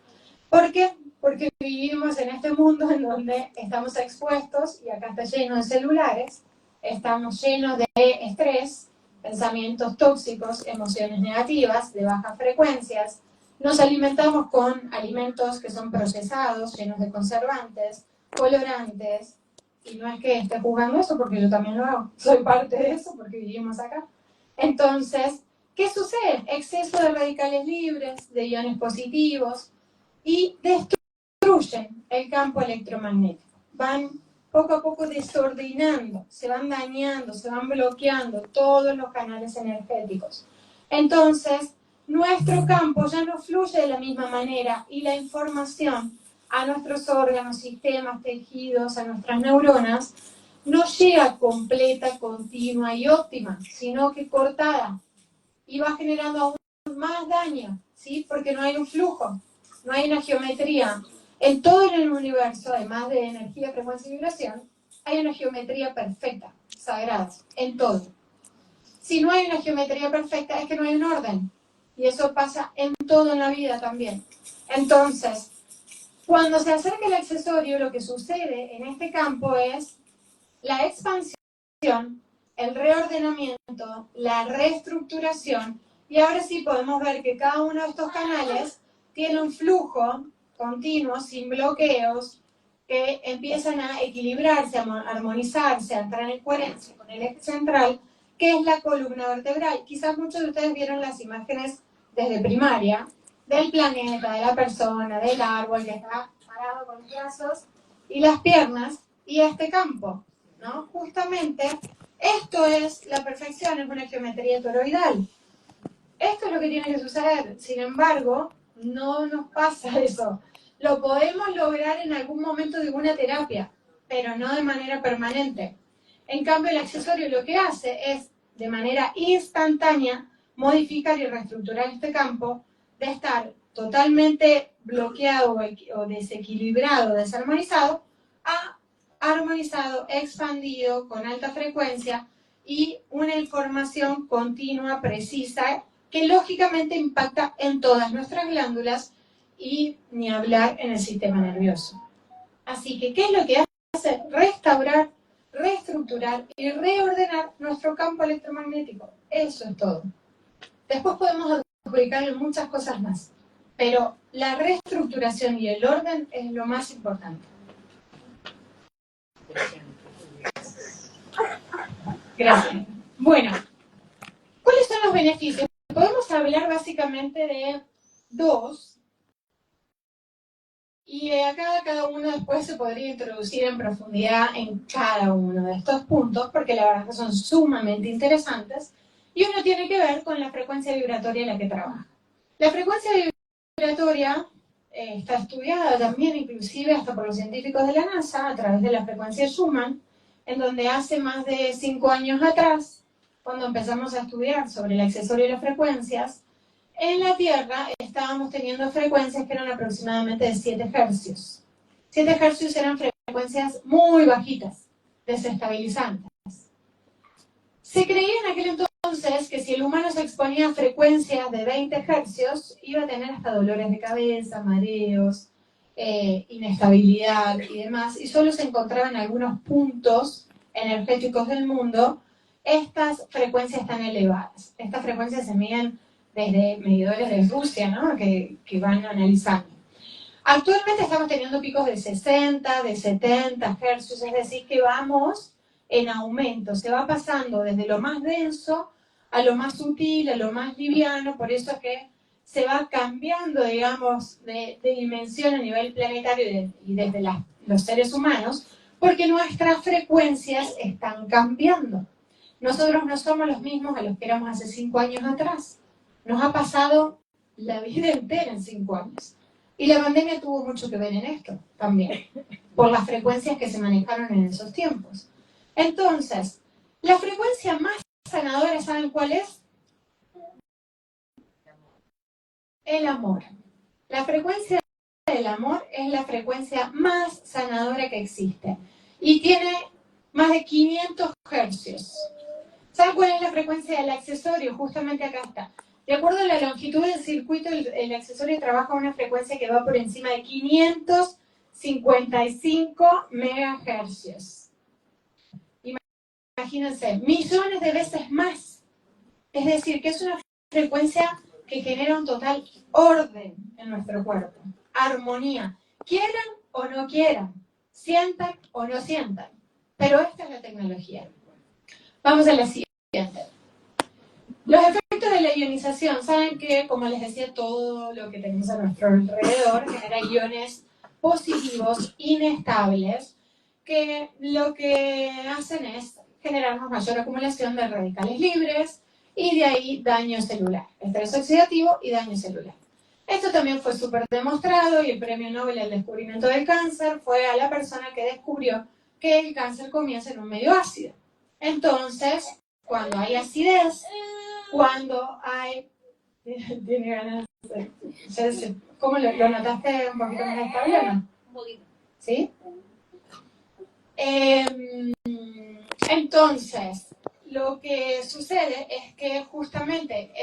¿Por qué? Porque vivimos en este mundo en donde estamos expuestos, y acá está lleno de celulares, estamos llenos de estrés, pensamientos tóxicos, emociones negativas, de bajas frecuencias. Nos alimentamos con alimentos que son procesados, llenos de conservantes, colorantes, y no es que esté jugando eso porque yo también lo hago, soy parte de eso porque vivimos acá. Entonces, ¿qué sucede? Exceso de radicales libres, de iones positivos, y destruyen el campo electromagnético. Van poco a poco desordenando, se van dañando, se van bloqueando todos los canales energéticos. Entonces, nuestro campo ya no fluye de la misma manera y la información a nuestros órganos, sistemas, tejidos, a nuestras neuronas, no llega completa, continua y óptima, sino que cortada, y va generando aún más daño, ¿sí? Porque no hay un flujo, no hay una geometría. En todo el universo, además de energía, frecuencia y vibración, hay una geometría perfecta, sagrada, en todo. Si no hay una geometría perfecta, es que no hay un orden. Y eso pasa en todo en la vida también. Entonces, cuando se acerca el accesorio, lo que sucede en este campo es la expansión el reordenamiento, la reestructuración, y ahora sí podemos ver que cada uno de estos canales tiene un flujo continuo, sin bloqueos, que empiezan a equilibrarse, a armonizarse, a entrar en coherencia con el eje central, que es la columna vertebral. Quizás muchos de ustedes vieron las imágenes desde primaria, del planeta, de la persona, del árbol que está parado con los brazos y las piernas, y este campo, ¿no? Justamente, esto es la perfección, es una geometría toroidal. Esto es lo que tiene que suceder. Sin embargo, no nos pasa eso. Lo podemos lograr en algún momento de una terapia, pero no de manera permanente. En cambio, el accesorio lo que hace es, de manera instantánea, modificar y reestructurar este campo de estar totalmente bloqueado o desequilibrado, desarmonizado, a armonizado, expandido, con alta frecuencia y una información continua, precisa, que lógicamente impacta en todas nuestras glándulas y ni hablar en el sistema nervioso. Así que, ¿qué es lo que hace? Restaurar, reestructurar y reordenar nuestro campo electromagnético. Eso es todo. Después podemos adjudicarle muchas cosas más, pero la reestructuración y el orden es lo más importante. Gracias. Bueno, ¿cuáles son los beneficios? Podemos hablar básicamente de dos, y acá cada uno después se podría introducir en profundidad en cada uno de estos puntos, porque la verdad es que son sumamente interesantes, y uno tiene que ver con la frecuencia vibratoria en la que trabaja. La frecuencia vibratoria está estudiada también, inclusive hasta por los científicos de la NASA, a través de la frecuencia Schumann, en donde hace más de 5 años atrás, cuando empezamos a estudiar sobre el accesorio y las frecuencias, en la Tierra estábamos teniendo frecuencias que eran aproximadamente de 7 hercios. 7 hercios eran frecuencias muy bajitas, desestabilizantes. Se creía en aquel entonces que si el humano se exponía a frecuencias de 20 hercios, iba a tener hasta dolores de cabeza, mareos, inestabilidad y demás, y solo se encontraban en algunos puntos energéticos del mundo estas frecuencias tan elevadas. Estas frecuencias se miden desde medidores de Rusia, ¿no? que van analizando. Actualmente estamos teniendo picos de 60, de 70 hercios, es decir, que vamos en aumento, se va pasando desde lo más denso a lo más sutil, a lo más liviano, por eso es que se va cambiando, digamos, de dimensión a nivel planetario y desde los seres humanos, porque nuestras frecuencias están cambiando. Nosotros no somos los mismos a los que éramos hace 5 años atrás. Nos ha pasado la vida entera en 5 años. Y la pandemia tuvo mucho que ver en esto también, por las frecuencias que se manejaron en esos tiempos. Entonces, la frecuencia más sanadora, ¿saben cuál es? El amor. La frecuencia del amor es la frecuencia más sanadora que existe. Y tiene más de 500 hercios. ¿Saben cuál es la frecuencia del accesorio? Justamente acá está. De acuerdo a la longitud del circuito, el accesorio trabaja a una frecuencia que va por encima de 555 megahercios. Imagínense, millones de veces más. Es decir, que es una frecuencia que genera un total orden en nuestro cuerpo. Armonía. Quieran o no quieran. Sientan o no sientan. Pero esta es la tecnología. Vamos a la siguiente. Los efectos de la ionización. Saben que, como les decía, todo lo que tenemos a nuestro alrededor genera iones positivos, inestables, que lo que hacen es generarnos mayor acumulación de radicales libres y de ahí daño celular, estrés oxidativo y daño celular. Esto también fue súper demostrado y el premio Nobel al descubrimiento del cáncer fue a la persona que descubrió que el cáncer comienza en un medio ácido. Entonces, cuando hay acidez, cuando hay... ¿Tiene ganas? ¿Cómo lo notaste un poquito más estable o no? Un poquito. ¿Sí? Entonces, lo que sucede es que justamente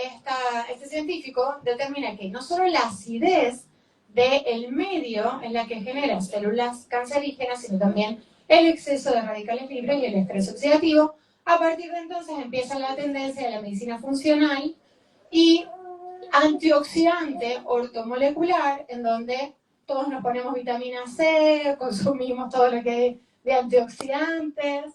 este científico determina que no solo la acidez del medio en la que genera células cancerígenas, sino también el exceso de radicales libres y el estrés oxidativo A partir de entonces empieza la tendencia de la medicina funcional y antioxidante ortomolecular, en donde todos nos ponemos vitamina C, consumimos todo lo que hay de antioxidantes,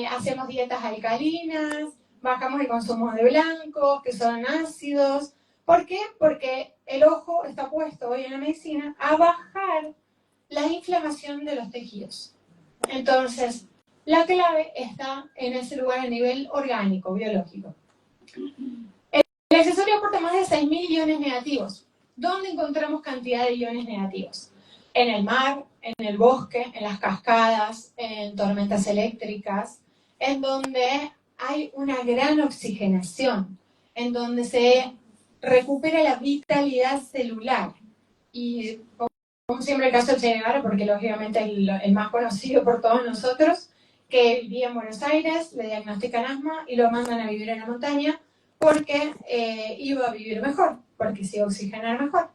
hacemos dietas alcalinas, bajamos el consumo de blancos, que son ácidos. ¿Por qué? Porque el ojo está puesto hoy en la medicina a bajar la inflamación de los tejidos. Entonces, la clave está en ese lugar a nivel orgánico, biológico. El accesorio aporta más de 6.000 iones negativos. ¿Dónde encontramos cantidad de iones negativos? En el mar, en el bosque, en las cascadas, en tormentas eléctricas, en donde hay una gran oxigenación, en donde se recupera la vitalidad celular. Y como siempre el caso de Che Guevara, porque lógicamente el más conocido por todos nosotros, que vivía en Buenos Aires, le diagnostican asma y lo mandan a vivir en la montaña porque iba a vivir mejor, porque se iba a oxigenar mejor.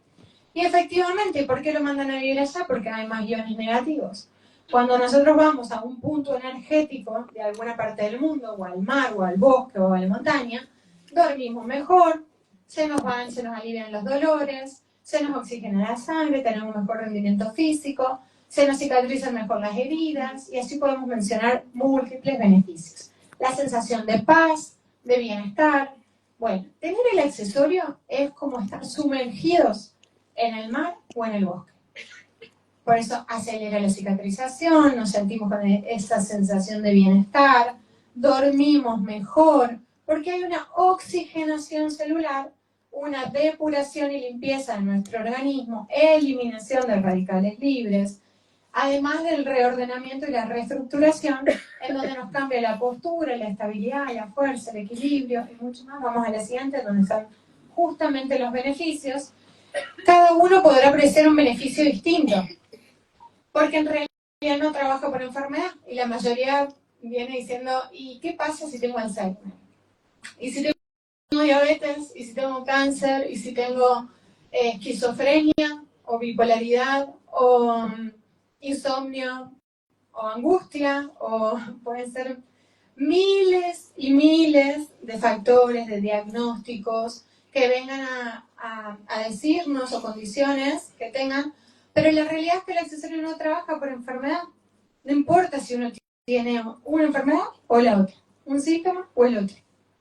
Y efectivamente, ¿por qué lo mandan a vivir allá? Porque hay más iones negativos. Cuando nosotros vamos a un punto energético de alguna parte del mundo, o al mar, o al bosque, o a la montaña, dormimos mejor, se nos alivian los dolores, se nos oxigena la sangre, tenemos un mejor rendimiento físico, se nos cicatrizan mejor las heridas, y así podemos mencionar múltiples beneficios. La sensación de paz, de bienestar. Bueno, tener el accesorio es como estar sumergidos en el mar o en el bosque. Por eso acelera la cicatrización, nos sentimos con esa sensación de bienestar, dormimos mejor, porque hay una oxigenación celular, una depuración y limpieza de nuestro organismo, eliminación de radicales libres, además del reordenamiento y la reestructuración, en donde nos cambia la postura, la estabilidad, la fuerza, el equilibrio y mucho más. Vamos a la siguiente, donde están justamente los beneficios. Cada uno podrá apreciar un beneficio distinto, porque en realidad no trabaja por enfermedad, y la mayoría viene diciendo, ¿y qué pasa si tengo Alzheimer? ¿Y si tengo diabetes? ¿Y si tengo cáncer? ¿Y si tengo esquizofrenia? ¿O bipolaridad? ¿O insomnio? ¿O angustia? ¿O pueden ser miles y miles de factores, de diagnósticos que vengan a decirnos, o condiciones que tengan? Pero la realidad es que el accesorio no trabaja por enfermedad. No importa si uno tiene una enfermedad o la otra, un síntoma o el otro.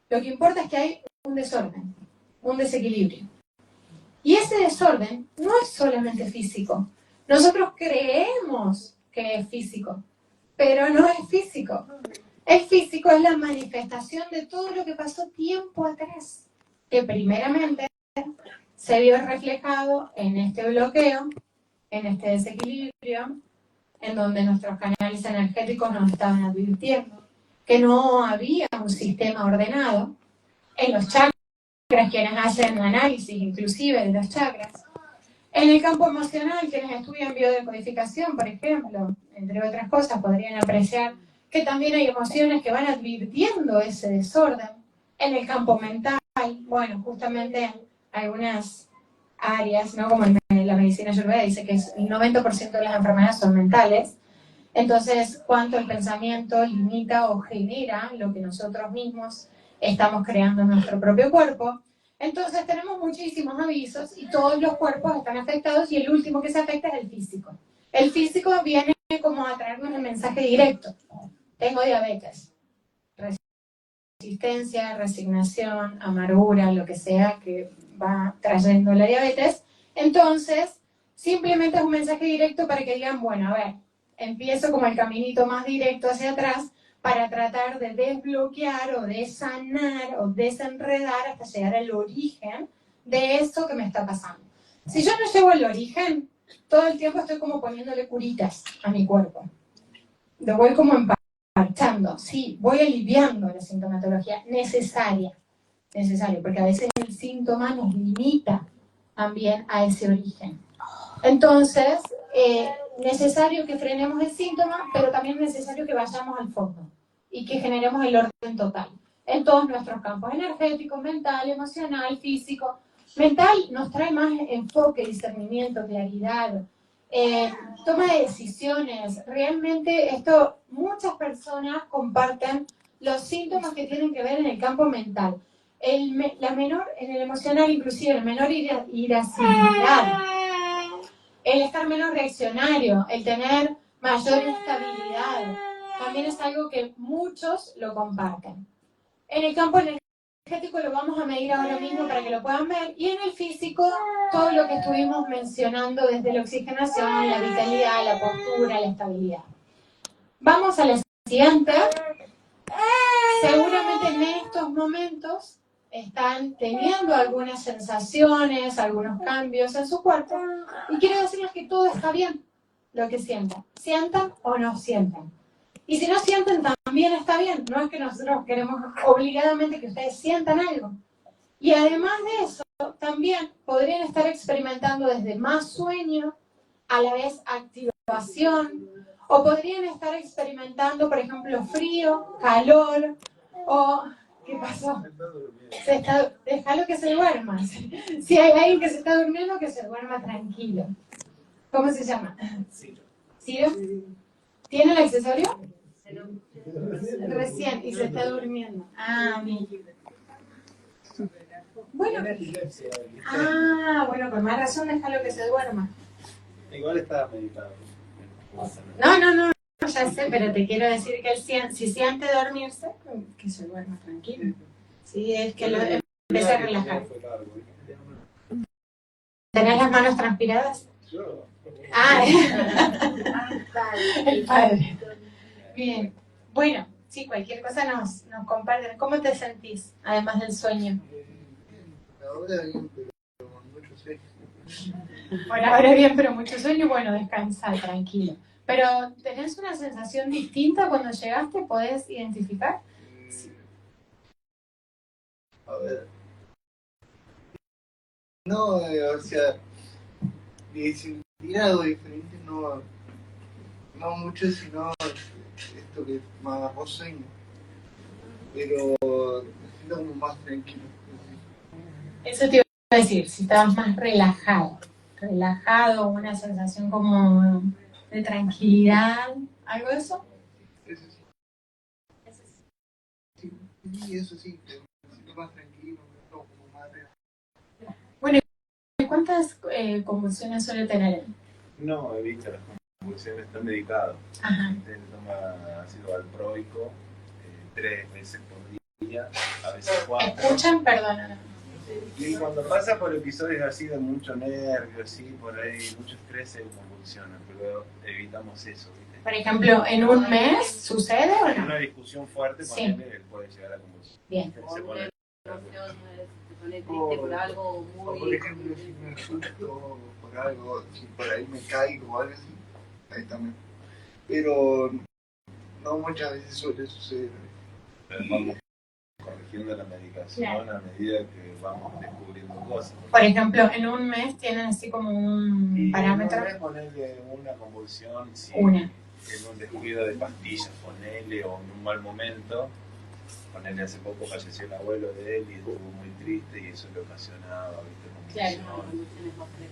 Lo que importa es que hay un desorden, un desequilibrio. Y ese desorden no es solamente físico. Nosotros creemos que es físico, pero no es físico. El físico es la manifestación de todo lo que pasó tiempo atrás, que primeramente se vio reflejado en este bloqueo, en este desequilibrio, en donde nuestros canales energéticos nos estaban advirtiendo que no había un sistema ordenado. En los chakras, quienes hacen análisis inclusive de los chakras. En el campo emocional, quienes estudian biodecodificación, por ejemplo, entre otras cosas, podrían apreciar que también hay emociones que van advirtiendo ese desorden. En el campo mental, bueno, justamente algunas áreas, ¿no? Como en la medicina ayurveda dice que el 90% de las enfermedades son mentales. Entonces, cuánto el pensamiento limita o genera lo que nosotros mismos estamos creando en nuestro propio cuerpo. Entonces tenemos muchísimos avisos y todos los cuerpos están afectados, y el último que se afecta es el físico. El físico viene como a traernos el mensaje directo. Tengo diabetes. Resistencia, resignación, amargura, lo que sea que va trayendo la diabetes. Entonces, simplemente es un mensaje directo para que digan, bueno, a ver, empiezo como el caminito más directo hacia atrás para tratar de desbloquear o de sanar o desenredar hasta llegar al origen de eso que me está pasando. Si yo no llego al origen, todo el tiempo estoy como poniéndole curitas a mi cuerpo. Lo voy como emparchando, sí, voy aliviando la sintomatología necesaria, porque a veces el síntoma nos limita también a ese origen. Entonces, necesario que frenemos el síntoma, pero también es necesario que vayamos al fondo y que generemos el orden total en todos nuestros campos energéticos, mental, emocional, físico. Mental nos trae más enfoque, discernimiento, claridad, toma de decisiones. Realmente esto, muchas personas comparten los síntomas que tienen que ver en el campo mental. La menor, en el emocional inclusive, el menor irascibilidad, el estar menos reaccionario, el tener mayor estabilidad, también es algo que muchos lo comparten. En el campo energético lo vamos a medir ahora mismo para que lo puedan ver, y en el físico todo lo que estuvimos mencionando desde la oxigenación, la vitalidad, la postura, la estabilidad. Vamos a la siguiente. Seguramente en estos momentos están teniendo algunas sensaciones, algunos cambios en su cuerpo, y quiero decirles que todo está bien, lo que sientan. Sientan o no sientan. Y si no sienten, también está bien. No es que nosotros queremos obligadamente que ustedes sientan algo. Y además de eso, también podrían estar experimentando desde más sueño, a la vez activación, o podrían estar experimentando, por ejemplo, frío, calor, o... ¿Qué pasó? Déjalo que se duerma. Si hay alguien que se está durmiendo, que se duerma tranquilo. ¿Cómo se llama? ¿Ciro? ¿Tiene el accesorio? Recién, y se está durmiendo. Ah, bien. Bueno. Bueno, con más razón déjalo que se duerma. Igual está medicado. No, ya sé, pero te quiero decir que si siente dormirse, que se duerma tranquilo. Sí, es que lo empiece a relajar. ¿Tenés las manos transpiradas? Yo. El padre. Bien. Bueno, sí, cualquier cosa nos comparten. ¿Cómo te sentís, además del sueño? Ahora bien, pero con mucho sueño. Bueno, ahora bien, pero mucho sueño. Bueno, descansa, tranquilo. Pero, ¿tenés una sensación distinta cuando llegaste? ¿Podés identificar? A ver. No, o sea, sentir algo diferente no mucho, sino esto que me agarró sueño. Pero me siento como más tranquilo. Eso te iba a decir, si estabas más relajado. Relajado, una sensación como de tranquilidad, ¿algo de eso? Eso sí. Sí, eso sí, me siento más tranquilo, me siento como más relajado. Bueno, ¿cuántas convulsiones suele tener él? No, he visto las convulsiones, está medicado. Ajá. Él toma ácido valproico 3 veces por día, a veces 4. ¿Escuchan? Perdón. Y cuando pasa por episodios así de mucho nervio, así, por ahí, mucho estrés, se convulsiona, pero evitamos eso, ¿viste? Por ejemplo, ¿en un mes sucede o En no? una discusión fuerte con Sí. él puede llegar a convulsionar. Bien. Se pone triste por algo muy... Por ejemplo, si me asusto por algo, si por ahí me caigo o algo así, ahí también. Pero no muchas veces suele suceder. vamos corrigiendo la medicación a medida que vamos descubriendo cosas. Por ejemplo, en un mes tienen así como un parámetro. Y ponerle una convulsión, si Una. en un descuido de pastillas, ponele, o en un mal momento. Ponele, hace poco falleció el abuelo de él y estuvo muy triste y eso le ocasionaba, ¿viste? Convulsiones.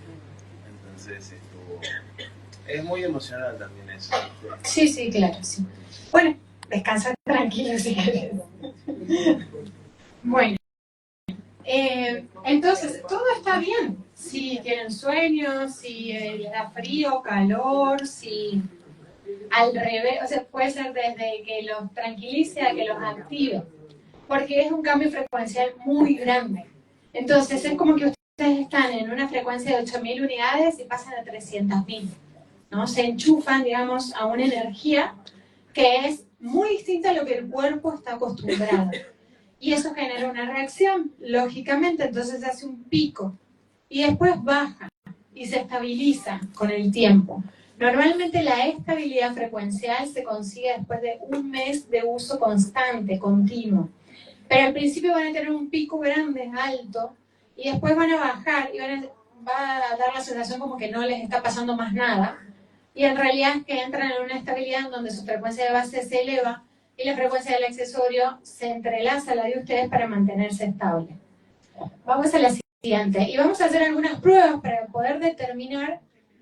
Entonces es muy emocional también eso, ¿viste? Sí, claro, sí. Bueno, descansa tranquilo si querés. Bueno, entonces todo está bien. Si tienen sueños, si les da frío, calor, si al revés, o sea, puede ser desde que los tranquilice a que los active, porque es un cambio frecuencial muy grande. Entonces es como que ustedes están en una frecuencia de 8.000 unidades y pasan a 300.000, ¿no? Se enchufan, digamos, a una energía que es muy distinta a lo que el cuerpo está acostumbrado. Y eso genera una reacción, lógicamente, entonces hace un pico y después baja y se estabiliza con el tiempo. Normalmente la estabilidad frecuencial se consigue después de un mes de uso constante, continuo. Pero al principio van a tener un pico grande, alto, y después van a bajar y va a dar la sensación como que no les está pasando más nada. Y en realidad es que entran en una estabilidad en donde su frecuencia de base se eleva y la frecuencia del accesorio se entrelaza a la de ustedes para mantenerse estable. Vamos a la siguiente. Y vamos a hacer algunas pruebas para poder determinar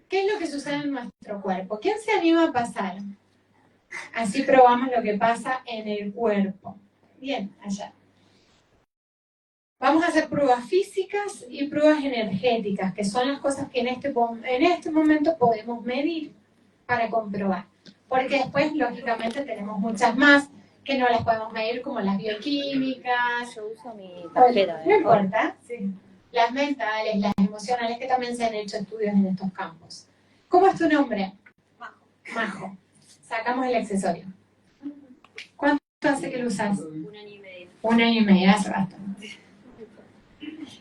qué es lo que sucede en nuestro cuerpo. ¿Quién se anima a pasar? Así probamos lo que pasa en el cuerpo. Bien, allá. Vamos a hacer pruebas físicas y pruebas energéticas, que son las cosas que en este momento podemos medir para comprobar. Porque después, lógicamente, tenemos muchas más que no las podemos medir, como las bioquímicas. Yo uso mi tarjeta. No importa, sí. Las mentales, las emocionales, que también se han hecho estudios en estos campos. ¿Cómo es tu nombre? Majo. Majo. Sacamos el accesorio. ¿Cuánto hace que lo usas? 1 año y medio. 1 año y medio, hace rato.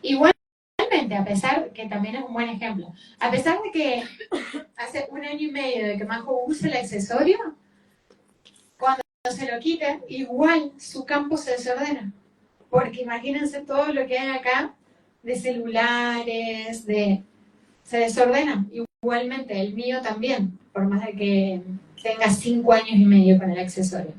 Igualmente, a pesar que también es un buen ejemplo, a pesar de que hace 1 año y medio de que Majo usa el accesorio, cuando se lo quita, igual su campo se desordena. Porque imagínense todo lo que hay acá de celulares, se desordena. Igualmente, el mío también, por más de que tenga 5 años y medio con el accesorio.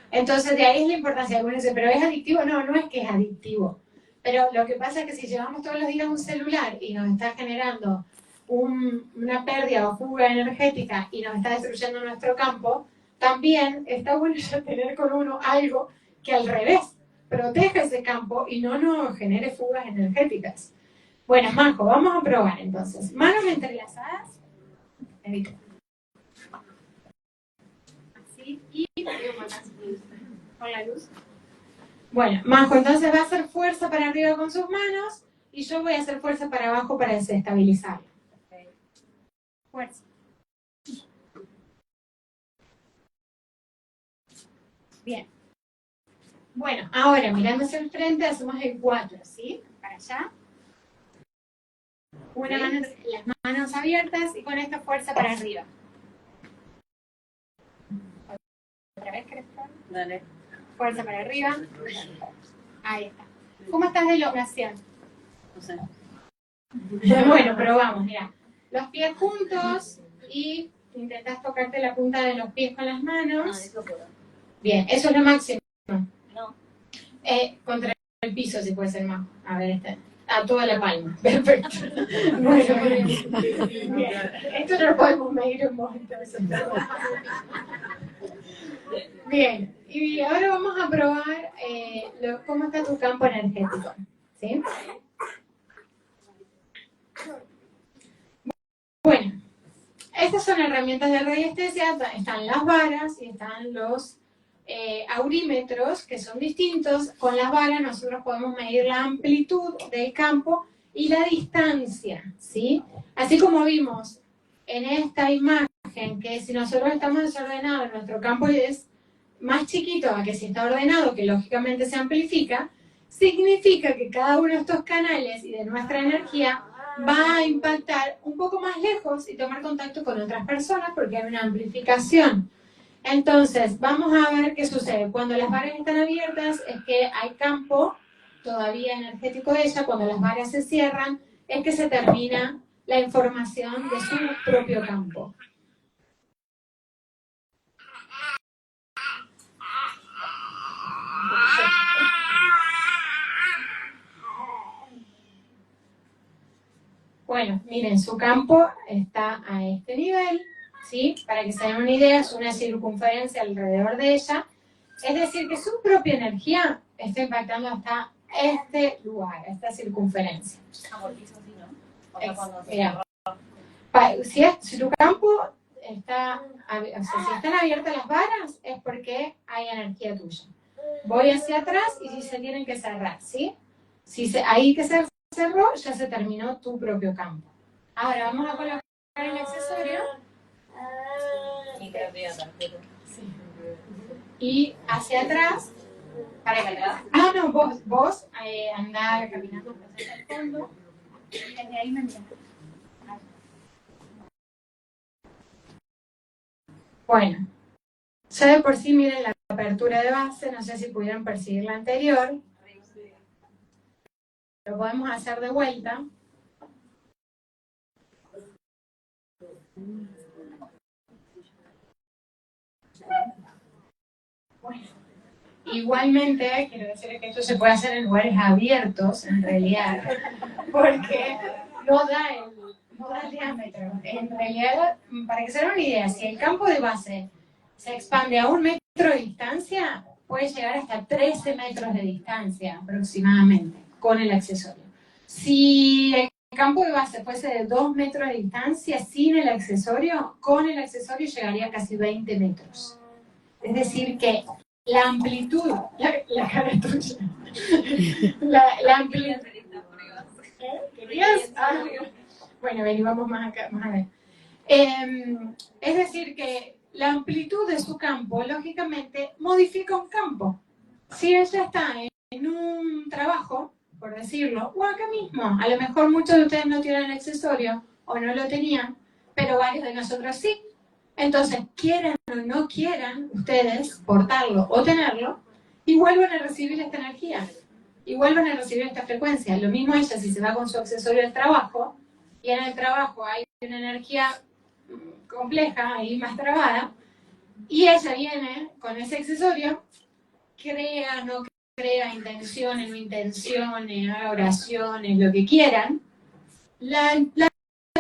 Entonces, de ahí es la importancia. Algunos dicen, ¿pero es adictivo? No, no es que es adictivo. Pero lo que pasa es que si llevamos todos los días un celular y nos está generando una pérdida o fuga energética y nos está destruyendo nuestro campo, también está bueno ya tener con uno algo que al revés proteja ese campo y no nos genere fugas energéticas. Bueno, Majo, vamos a probar entonces. Manos entrelazadas. Evita. Así. Y con la luz. Bueno, Majo entonces va a hacer fuerza para arriba con sus manos y yo voy a hacer fuerza para abajo para desestabilizarlo. Fuerza. Bien. Bueno, ahora mirando hacia el frente hacemos el 4, ¿sí? Para allá. Las manos abiertas y con esta fuerza para arriba. ¿Otra vez querés probar? Dale. Fuerza para arriba. Ahí está. ¿Cómo estás de elongación? No sé. Bueno, probamos, mira. Los pies juntos y intentás tocarte la punta de los pies con las manos. Eso puedo. Bien, eso es lo máximo. No. Contra el piso, si puede ser más. A ver, a toda la palma. Perfecto. Bueno, bien. Esto no lo podemos medir en vos, entonces. Bien, y ahora vamos a probar cómo está tu campo energético. ¿Sí? Bueno, estas son herramientas de radiestesia. Están las varas y están los aurímetros, que son distintos. Con las varas nosotros podemos medir la amplitud del campo y la distancia, ¿sí? Así como vimos en esta imagen, que si nosotros estamos desordenados, nuestro campo es más chiquito a que si está ordenado, que lógicamente se amplifica, significa que cada uno de estos canales y de nuestra energía va a impactar un poco más lejos y tomar contacto con otras personas porque hay una amplificación. Entonces, vamos a ver qué sucede. Cuando las varas están abiertas es que hay campo todavía energético de ella. Cuando las varas se cierran es que se termina la información de su propio campo. Bueno, miren, su campo está a este nivel, ¿sí? Para que se den una idea, es una circunferencia alrededor de ella. Es decir, que su propia energía está impactando hasta este lugar, esta circunferencia. Amortizo así, ¿no? O sea, cuando se Mira, cierra. si tu campo está, o sea, si están abiertas las varas, es porque hay energía tuya. Voy hacia atrás y si se tienen que cerrar, ¿sí? Ahí que se cerró, ya se terminó tu propio campo. Ahora vamos a colocar el accesorio. Y creo que ya tarjeta. Y hacia atrás, para que no, vos andá caminando hacia el fondo. Y desde ahí me mirás. Bueno, ya de por sí miren la apertura de base, no sé si pudieron percibir la anterior. Lo podemos hacer de vuelta. Bueno, igualmente, quiero decirles que esto se puede hacer en lugares abiertos, en realidad, porque no da el diámetro. En realidad, para que se den una idea, si el campo de base se expande a 1 metro de distancia, puede llegar hasta 13 metros de distancia aproximadamente con el accesorio. Si el campo de base fuese de 2 metros de distancia sin el accesorio, con el accesorio llegaría a casi 20 metros. Es decir que la amplitud, la cara tuya, la amplitud. ¿Querías? Ah, bueno, ven y vamos más acá, más a ver. Es decir que la amplitud de su campo, lógicamente, modifica un campo. Si ella está en un trabajo, por decirlo, o acá mismo, a lo mejor muchos de ustedes no tienen el accesorio, o no lo tenían, pero varios de nosotros sí. Entonces, quieran o no quieran ustedes portarlo o tenerlo, igual van a recibir esta energía, igual van a recibir esta frecuencia. Lo mismo ella si se va con su accesorio al trabajo, y en el trabajo hay una energía compleja, ahí más trabada, y ella viene con ese accesorio, crea, no crea, intenciones, no intenciones, haga oraciones, lo que quieran, la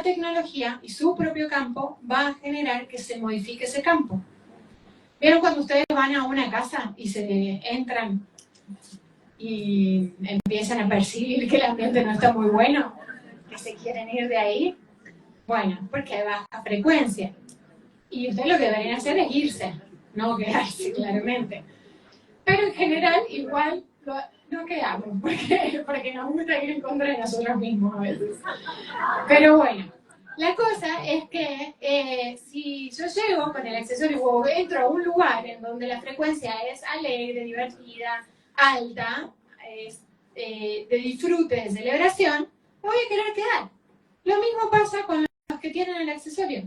tecnología y su propio campo va a generar que se modifique ese campo. ¿Vieron cuando ustedes van a una casa y se entran y empiezan a percibir que el ambiente no está muy bueno, que se quieren ir de ahí? Bueno, porque hay baja frecuencia. Y ustedes lo que deberían hacer es irse, no quedarse, claramente. Pero en general, igual, no quedamos, porque nos gusta ir en contra de nosotros mismos a veces. Pero bueno, la cosa es que si yo llego con el accesorio o entro a un lugar en donde la frecuencia es alegre, divertida, alta, de disfrute, de celebración, me voy a querer quedar. Lo mismo pasa con los que tienen el accesorio.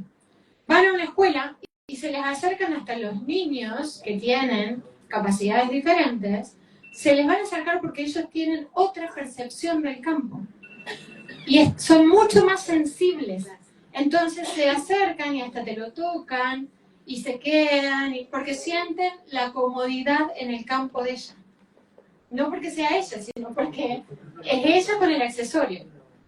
Van a una escuela y se les acercan hasta los niños que tienen capacidades diferentes, se les van a acercar porque ellos tienen otra percepción del campo. Y son mucho más sensibles. Entonces se acercan y hasta te lo tocan y se quedan, porque sienten la comodidad en el campo de ella. No porque sea ella, sino porque es ella con el accesorio,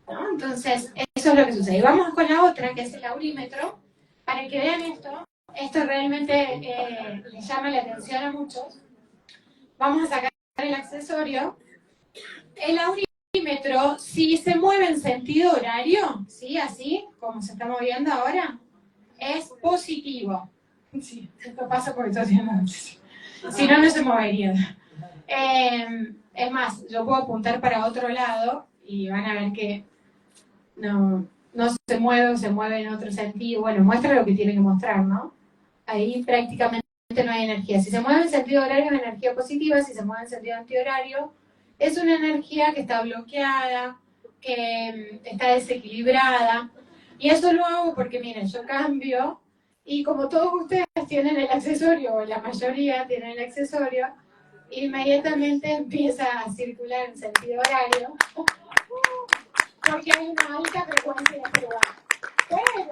¿no? Entonces, eso es lo que sucede. Y vamos con la otra, que es el aurímetro, para que vean esto. Esto realmente les llama la atención a muchos. Vamos a sacar el accesorio. El aurímetro, si se mueve en sentido horario, ¿sí? Así, como se está moviendo ahora, es positivo. Sí, esto pasa porque estoy haciendo muchísimo. Si no, no se movería. Es más, yo puedo apuntar para otro lado y van a ver que no se mueve o se mueve en otro sentido. Bueno, muestra lo que tiene que mostrar, ¿no? Ahí prácticamente no hay energía. Si se mueve en sentido horario es energía positiva, si se mueve en sentido antihorario es una energía que está bloqueada, que está desequilibrada. Y eso lo hago porque, miren, yo cambio y como todos ustedes tienen el accesorio, o la mayoría tienen el accesorio, inmediatamente empieza a circular en sentido horario porque hay una alta frecuencia en este lugar. Pero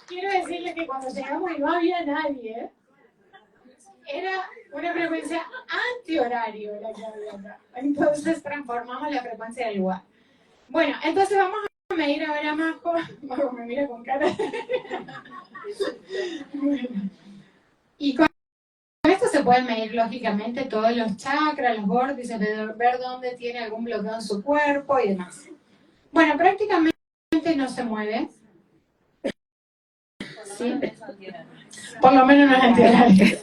quiero decirles que cuando llegamos y no había nadie, era una frecuencia antihorario la que había acá. Entonces transformamos la frecuencia del lugar. Bueno, entonces vamos a medir ahora a Majo. Majo me mira con cara. Bueno. Y con esto se pueden medir lógicamente todos los chakras, los vórtices, ver dónde tiene algún bloqueo en su cuerpo y demás. Bueno, prácticamente no se mueve. ¿Sí? Por lo menos no es antihorario.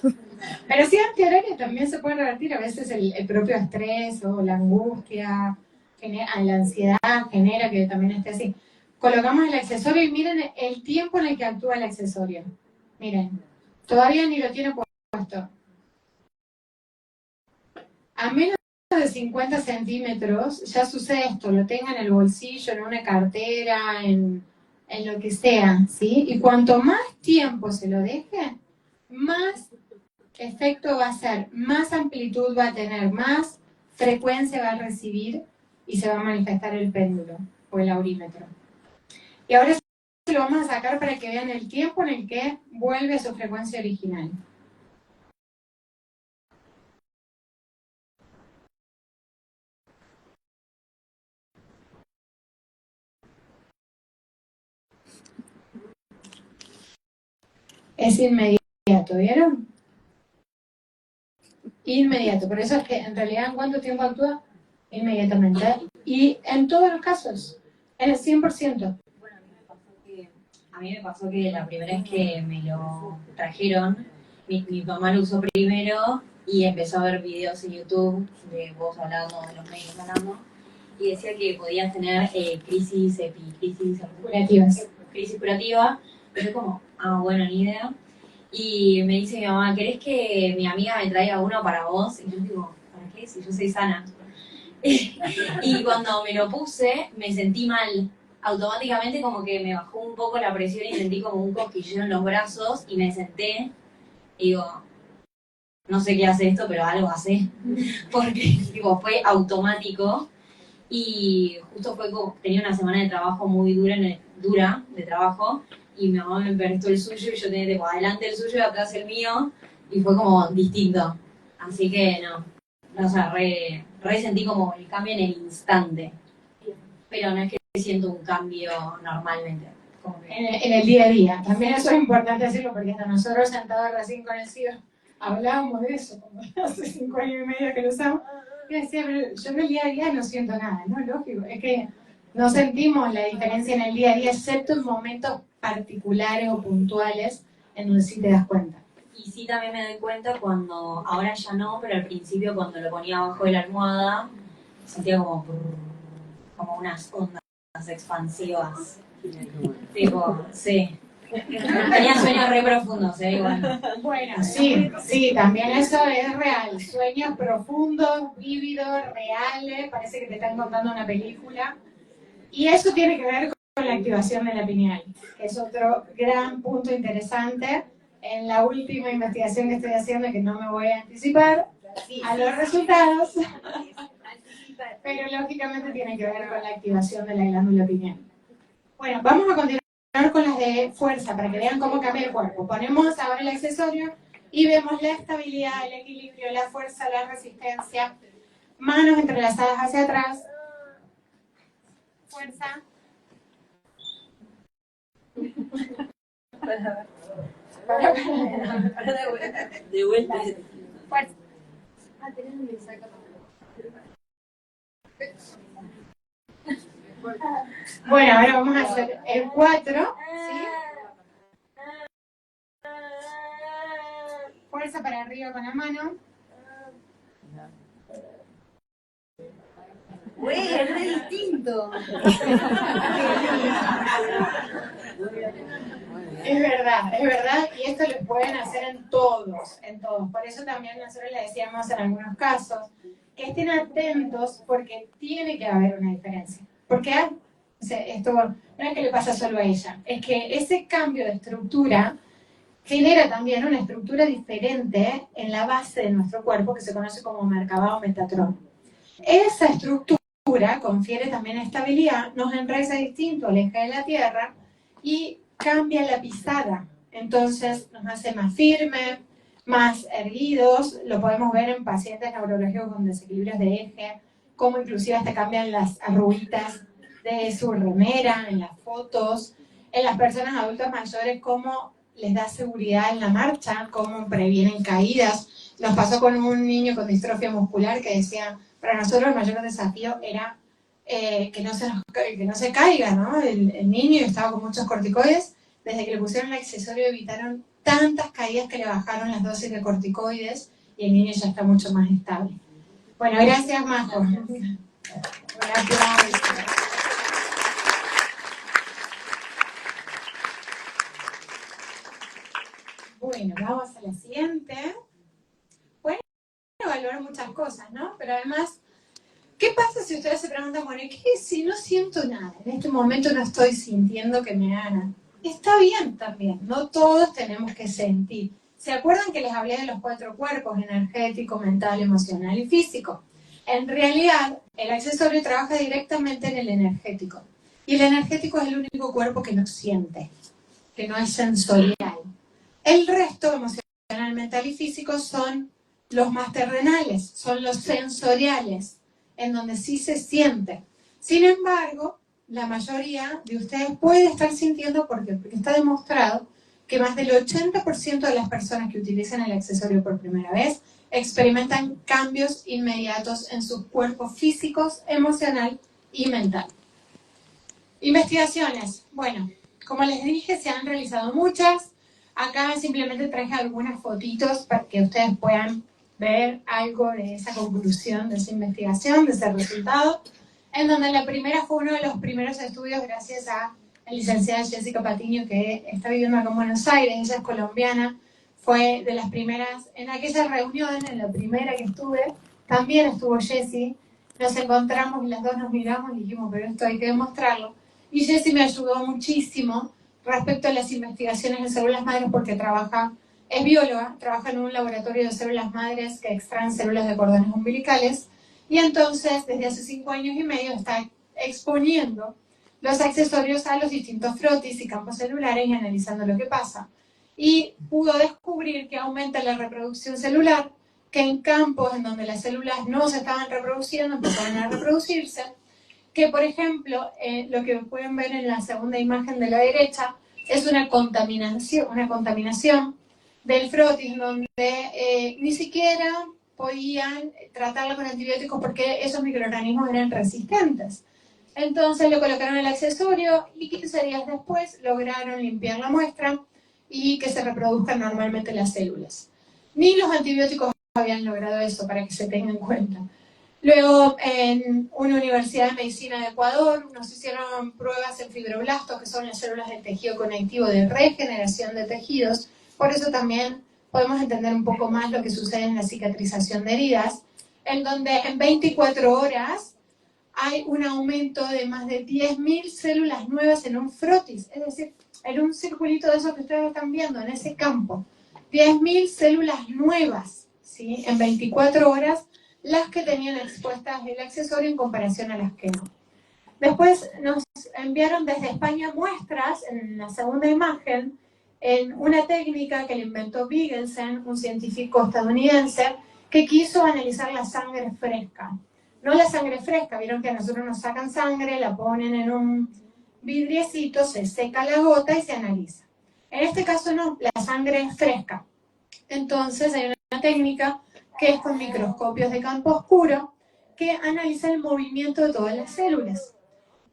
Pero si es antihorario también se puede revertir a veces el propio estrés o la angustia, la ansiedad genera que también esté así. Colocamos el accesorio y miren el tiempo en el que actúa el accesorio. Miren, todavía ni lo tiene puesto. A menos de 50 centímetros ya sucede esto, lo tenga en el bolsillo, en una cartera, en lo que sea, ¿sí? Y cuanto más tiempo se lo deje, más efecto va a ser, más amplitud va a tener, más frecuencia va a recibir y se va a manifestar el péndulo o el aurímetro. Y ahora lo vamos a sacar para que vean el tiempo en el que vuelve a su frecuencia original. Es inmediato. inmediato, ¿vieron? Inmediato. Por eso es que en realidad ¿en cuánto tiempo actúa? Inmediatamente. Y en todos los casos, en el 100%. Bueno, a mí me pasó que la primera vez que me lo trajeron, mi mamá lo usó primero y empezó a ver videos en YouTube de vos hablando, de los médicos hablando, y decía que podías tener crisis curativa. Pero yo como, bueno, ni idea. Y me dice mi mamá, ¿querés que mi amiga me traiga uno para vos? Y yo digo, ¿para qué? Si yo soy sana. Y cuando me lo puse, me sentí mal. Automáticamente como que me bajó un poco la presión y sentí como un cosquilleo en los brazos y me senté y digo, no sé qué hace esto, pero algo hace. Porque tipo, fue automático y justo fue como, tenía una semana de trabajo muy dura de trabajo y mi mamá me prestó el suyo y yo tenía tipo, adelante el suyo y atrás el mío y fue como distinto. Así que no, o sea, re sentí como el cambio en el instante. Pero no es que siento un cambio normalmente. Como que... En el día a día. También eso es importante decirlo porque hasta nosotros sentados recién con el CIO hablábamos de eso, como hace 5 años y medio que lo usamos. Y decía, pero yo en el día a día no siento nada, ¿no? Lógico, es que no sentimos la diferencia en el día a día, excepto en momentos particulares o puntuales en donde sí te das cuenta. Y sí también me doy cuenta cuando, ahora ya no, pero al principio cuando lo ponía abajo de la almohada, sentía como unas ondas expansivas. Tipo, sí. Tenía sueños re profundos, igual. Bueno, sí, también eso es real. Sueños profundos, vívidos, reales, parece que te están contando una película. Y eso tiene que ver con la activación de la pineal, que es otro gran punto interesante. En la última investigación que estoy haciendo, que no me voy a anticipar a los resultados, pero lógicamente tiene que ver con la activación de la glándula pineal. Bueno, vamos a continuar con las de fuerza para que vean cómo cambia el cuerpo. Ponemos ahora el accesorio y vemos la estabilidad, el equilibrio, la fuerza, la resistencia. Manos entrelazadas hacia atrás. Fuerza. De vuelta. Fuerza. Bueno, ahora vamos a hacer el 4, ¿sí? Fuerza para arriba con la mano. Güey, es re distinto. Es verdad, y esto lo pueden hacer en todos. Por eso también nosotros le decíamos en algunos casos que estén atentos porque tiene que haber una diferencia. Porque esto no es que le pasa solo a ella, es que ese cambio de estructura genera también una estructura diferente en la base de nuestro cuerpo que se conoce como Merkabah Metatron. Esa estructura confiere también estabilidad, nos enraiza distinto al eje de la tierra y cambia la pisada. Entonces nos hace más firme, más erguidos. Lo podemos ver en pacientes neurológicos con desequilibrios de eje, como inclusive hasta cambian las arruguitas de su remera, en las fotos, en las personas adultas mayores, cómo les da seguridad en la marcha, cómo previenen caídas. Nos pasó con un niño con distrofia muscular que decía, para nosotros el mayor desafío era que no se caiga, ¿no? El niño estaba con muchos corticoides. Desde que le pusieron el accesorio evitaron tantas caídas que le bajaron las dosis de corticoides y el niño ya está mucho más estable. Bueno, gracias, Majo. Un aplauso. Bueno, vamos a la siguiente. Bueno, evaluar muchas cosas, ¿no? Pero además, ¿qué pasa si ustedes se preguntan, bueno, ¿qué si no siento nada? En este momento no estoy sintiendo que me hagan. Está bien también, no todos tenemos que sentir. ¿Se acuerdan que les hablé de los 4 cuerpos? Energético, mental, emocional y físico. En realidad, el accesorio trabaja directamente en el energético. Y el energético es el único cuerpo que no siente, que no es sensorial. El resto, emocional, mental y físico, son los más terrenales, son los sensoriales, en donde sí se siente. Sin embargo, la mayoría de ustedes puede estar sintiendo porque está demostrado que más del 80% de las personas que utilizan el accesorio por primera vez experimentan cambios inmediatos en sus cuerpos físicos, emocional y mental. Investigaciones. Bueno, como les dije, se han realizado muchas. Acá simplemente traje algunas fotitos para que ustedes puedan ver algo de esa conclusión, de esa investigación, de ese resultado, en donde la primera fue uno de los primeros estudios gracias a la licenciada Jessica Patiño, que está viviendo acá en Buenos Aires, ella es colombiana, fue de las primeras, en aquella reunión, en la primera que estuve, también estuvo Jessie, nos encontramos y las dos nos miramos y dijimos, pero esto hay que demostrarlo, y Jessie me ayudó muchísimo respecto a las investigaciones de células madres porque es bióloga, trabaja en un laboratorio de células madres que extraen células de cordones umbilicales, y entonces desde hace 5 años y medio está exponiendo los accesorios a los distintos frotis y campos celulares y analizando lo que pasa. Y pudo descubrir que aumenta la reproducción celular, que en campos en donde las células no se estaban reproduciendo, empezaron a reproducirse, que por ejemplo, lo que pueden ver en la segunda imagen de la derecha, es una contaminación del frotis, donde ni siquiera podían tratarlo con antibióticos porque esos microorganismos eran resistentes. Entonces le colocaron el accesorio y 15 días después lograron limpiar la muestra y que se reproduzcan normalmente las células. Ni los antibióticos habían logrado eso, para que se tenga en cuenta. Luego, en una universidad de medicina de Ecuador, nos hicieron pruebas en fibroblastos, que son las células del tejido conectivo de regeneración de tejidos. Por eso también podemos entender un poco más lo que sucede en la cicatrización de heridas, en donde en 24 horas hay un aumento de más de 10.000 células nuevas en un frotis, es decir, en un circulito de esos que ustedes están viendo, en ese campo. 10.000 células nuevas, ¿sí? En 24 horas, las que tenían expuestas el accesorio en comparación a las que no. Después nos enviaron desde España muestras, en la segunda imagen, en una técnica que le inventó Wiggelsen, un científico estadounidense, que quiso analizar la sangre fresca. No la sangre fresca, vieron que a nosotros nos sacan sangre, la ponen en un vidriecito, se seca la gota y se analiza. En este caso no, la sangre es fresca. Entonces hay una técnica que es con microscopios de campo oscuro que analiza el movimiento de todas las células.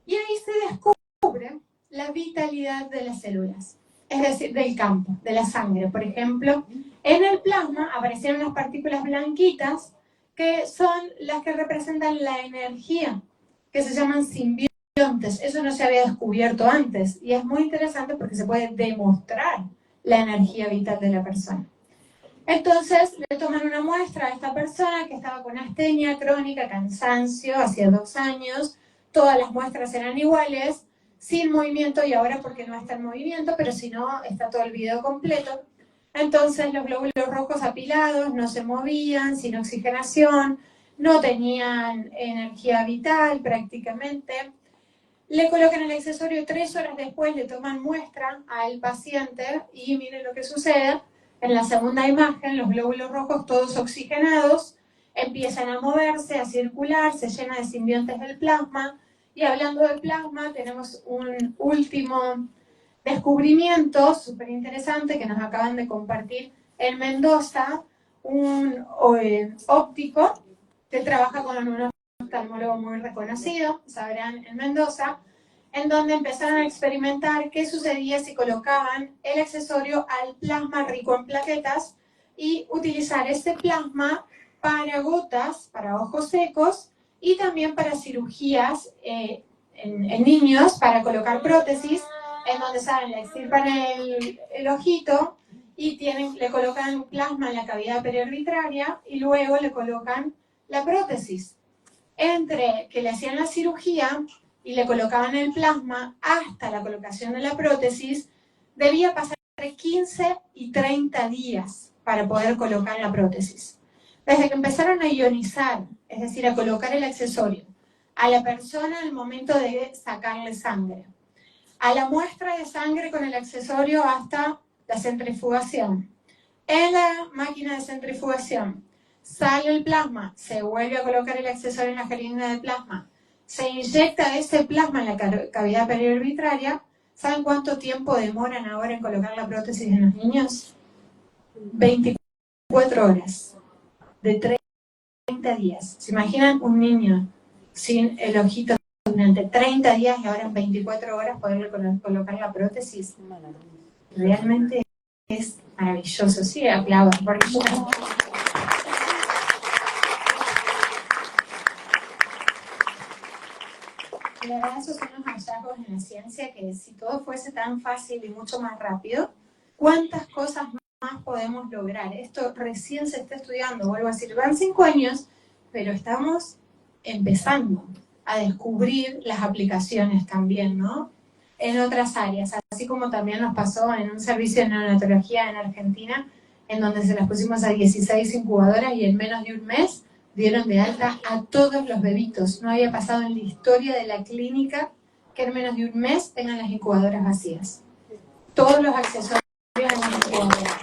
Y ahí se descubre la vitalidad de las células, es decir, del campo, de la sangre. Por ejemplo, en el plasma aparecieron unas partículas blanquitas que son las que representan la energía, que se llaman simbiontes. Eso no se había descubierto antes y es muy interesante porque se puede demostrar la energía vital de la persona. Entonces le toman una muestra a esta persona que estaba con astenia crónica, cansancio, hacía 2 años, todas las muestras eran iguales, sin movimiento, y ahora porque no está en movimiento, pero si no está todo el video completo. Entonces los glóbulos rojos apilados no se movían, sin oxigenación, no tenían energía vital prácticamente. Le colocan el accesorio 3 horas después, le toman muestra al paciente y miren lo que sucede. En la segunda imagen, los glóbulos rojos todos oxigenados empiezan a moverse, a circular, se llena de simbiontes del plasma. Y hablando del plasma, tenemos un último descubrimiento súper interesante que nos acaban de compartir en Mendoza, un óptico que trabaja con un oftalmólogo muy reconocido, sabrán, en Mendoza, en donde empezaron a experimentar qué sucedía si colocaban el accesorio al plasma rico en plaquetas y utilizar ese plasma para gotas, para ojos secos y también para cirugías en niños, para colocar prótesis, en donde saben, le extirpan el ojito y le colocan plasma en la cavidad periarbitraria y luego le colocan la prótesis. Entre que le hacían la cirugía y le colocaban el plasma hasta la colocación de la prótesis, debía pasar entre 15 y 30 días para poder colocar la prótesis. Desde que empezaron a ionizar, es decir, a colocar el accesorio, a la persona al momento de sacarle sangre, a la muestra de sangre con el accesorio hasta la centrifugación. En la máquina de centrifugación sale el plasma, se vuelve a colocar el accesorio en la jeringa de plasma, se inyecta ese plasma en la cavidad periarbitraria, ¿Saben cuánto tiempo demoran ahora en colocar la prótesis en los niños? 24 horas, de 30 días. ¿Se imaginan un niño sin el ojito durante 30 días y ahora en 24 horas poderle colocar la prótesis? Realmente es maravilloso. Sí, aplaudan, porque yo... La verdad, esos son los hallazgos en la ciencia, que si todo fuese tan fácil y mucho más rápido, ¿cuántas cosas más podemos lograr? Esto recién se está estudiando, vuelvo a decir, van 5 años, pero estamos empezando a descubrir las aplicaciones también, ¿no? En otras áreas, así como también nos pasó en un servicio de neonatología en Argentina, en donde se las pusimos a 16 incubadoras y en menos de un mes dieron de alta a todos los bebitos. No había pasado en la historia de la clínica que en menos de un mes tengan las incubadoras vacías. Todos los accesorios en las incubadoras.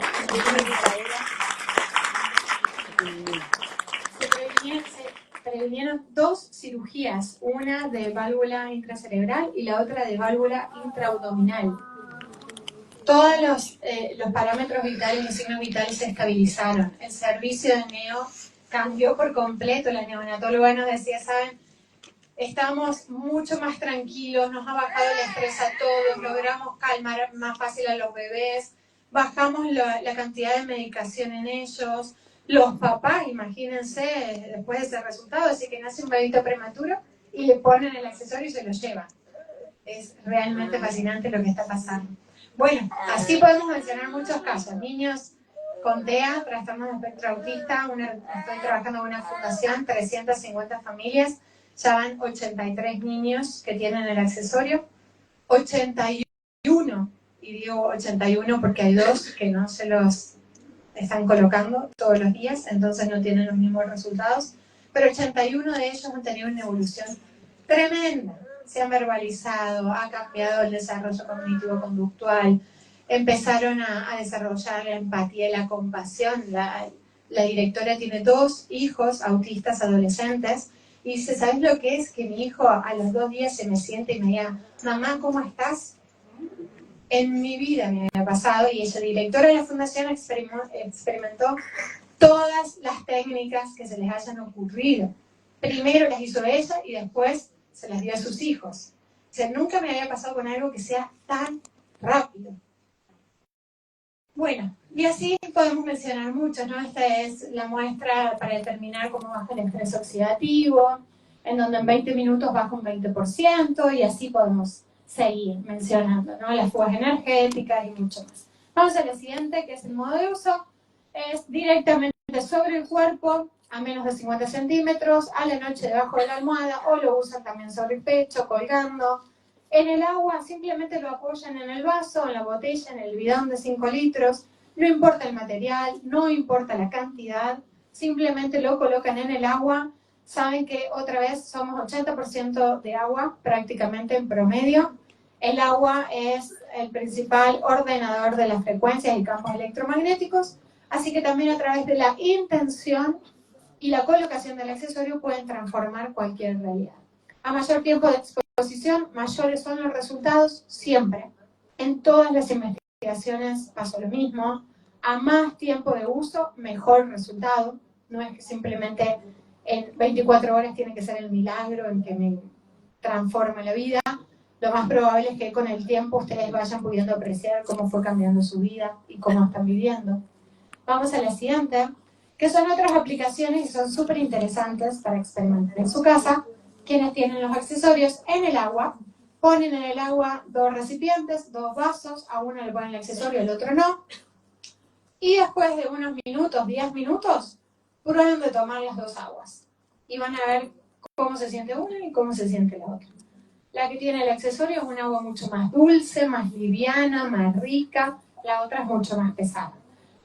Se previnieron 2 cirugías, una de válvula intracerebral y la otra de válvula intraabdominal. Todos los parámetros vitales y signos vitales se estabilizaron. El servicio de neo cambió por completo. La neonatóloga nos decía, ¿saben? Estamos mucho más tranquilos, nos ha bajado el estrés a todos, logramos calmar más fácil a los bebés, bajamos la cantidad de medicación en ellos. Los papás, imagínense, después de ese resultado, así que nace un bebito prematuro y le ponen el accesorio y se lo llevan. Es realmente fascinante lo que está pasando. Bueno, así podemos mencionar muchos casos. Niños con TEA, trastorno de espectro autista, estoy trabajando en una fundación, 350 familias, ya van 83 niños que tienen el accesorio, 81, y digo 81 porque hay 2 que no se los están colocando todos los días, entonces no tienen los mismos resultados, pero 81 de ellos han tenido una evolución tremenda. Se han verbalizado, ha cambiado el desarrollo cognitivo-conductual, empezaron a desarrollar la empatía y la compasión. La directora tiene 2 hijos autistas adolescentes y dice, ¿sabes lo que es? Que mi hijo a los 2 días se me siente y me diga, mamá, ¿cómo estás? En mi vida me había pasado, y ella, directora de la fundación, experimentó todas las técnicas que se les hayan ocurrido. Primero las hizo ella y después se las dio a sus hijos. O sea, nunca me había pasado con algo que sea tan rápido. Bueno, y así podemos mencionar muchos, ¿no? Esta es la muestra para determinar cómo baja el estrés oxidativo, en donde en 20 minutos baja un 20%, y así podemos seguir mencionando, ¿no? Las fugas energéticas y mucho más. Vamos a la siguiente, que es el modo de uso. Es directamente sobre el cuerpo, a menos de 50 centímetros, a la noche debajo de la almohada, o lo usan también sobre el pecho, colgando. En el agua simplemente lo apoyan en el vaso, en la botella, en el bidón de 5 litros, no importa el material, no importa la cantidad, simplemente lo colocan en el agua. Saben que otra vez somos 80% de agua, prácticamente en promedio. El agua es el principal ordenador de las frecuencias y campos electromagnéticos, así que también a través de la intención y la colocación del accesorio pueden transformar cualquier realidad. A mayor tiempo de exposición, mayores son los resultados siempre. En todas las investigaciones pasó lo mismo. A más tiempo de uso, mejor resultado. No es que simplemente en 24 horas tiene que ser el milagro en que me transforme la vida. Lo más probable es que con el tiempo ustedes vayan pudiendo apreciar cómo fue cambiando su vida y cómo están viviendo. Vamos a la siguiente, que son otras aplicaciones y son súper interesantes para experimentar en su casa. Quienes tienen los accesorios en el agua, ponen en el agua 2 recipientes, 2 vasos, a uno le ponen el accesorio, al otro no, y después de unos minutos, 10 minutos, prueben de tomar las 2 aguas y van a ver cómo se siente una y cómo se siente la otra. La que tiene el accesorio es un agua mucho más dulce, más liviana, más rica, la otra es mucho más pesada.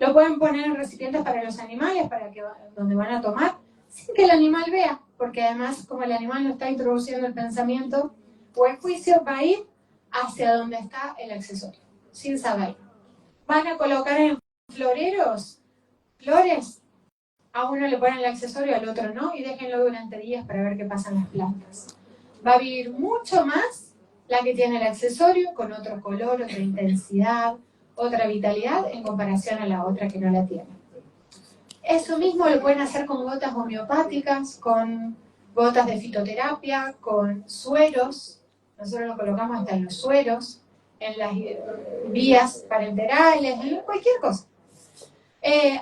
Lo pueden poner en recipientes para los animales, para que donde van a tomar, sin que el animal vea, porque además, como el animal no está introduciendo el pensamiento o el juicio, va a ir hacia donde está el accesorio, sin saberlo. Van a colocar en floreros, flores, a uno le ponen el accesorio, al otro no, y déjenlo durante días para ver qué pasa en las plantas. Va a vivir mucho más la que tiene el accesorio con otro color, otra intensidad, otra vitalidad en comparación a la otra que no la tiene. Eso mismo lo pueden hacer con gotas homeopáticas, con gotas de fitoterapia, con sueros. Nosotros lo colocamos hasta en los sueros, en las vías parenterales, en cualquier cosa.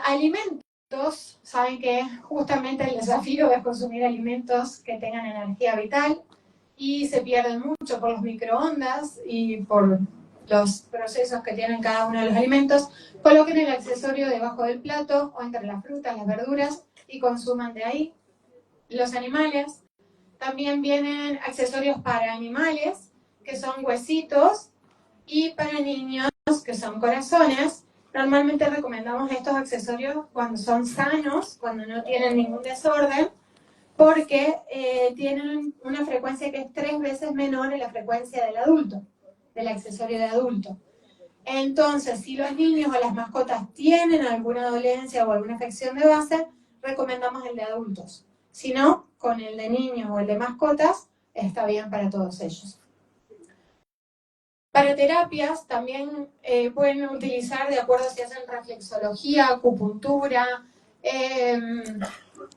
Alimentos, saben que justamente el desafío es consumir alimentos que tengan energía vital y se pierden mucho por los microondas y por los procesos que tienen cada uno de los alimentos. Coloquen el accesorio debajo del plato o entre las frutas, las verduras y consuman de ahí. Los animales, también vienen accesorios para animales, que son huesitos, y para niños, que son corazones. Normalmente recomendamos estos accesorios cuando son sanos, cuando no tienen ningún desorden, porque tienen una frecuencia que es 3 veces menor en la frecuencia del adulto, del accesorio de adulto. Entonces, si los niños o las mascotas tienen alguna dolencia o alguna afección de base, recomendamos el de adultos. Si no, con el de niños o el de mascotas, está bien para todos ellos. Para terapias también pueden utilizar, de acuerdo si hacen reflexología, acupuntura,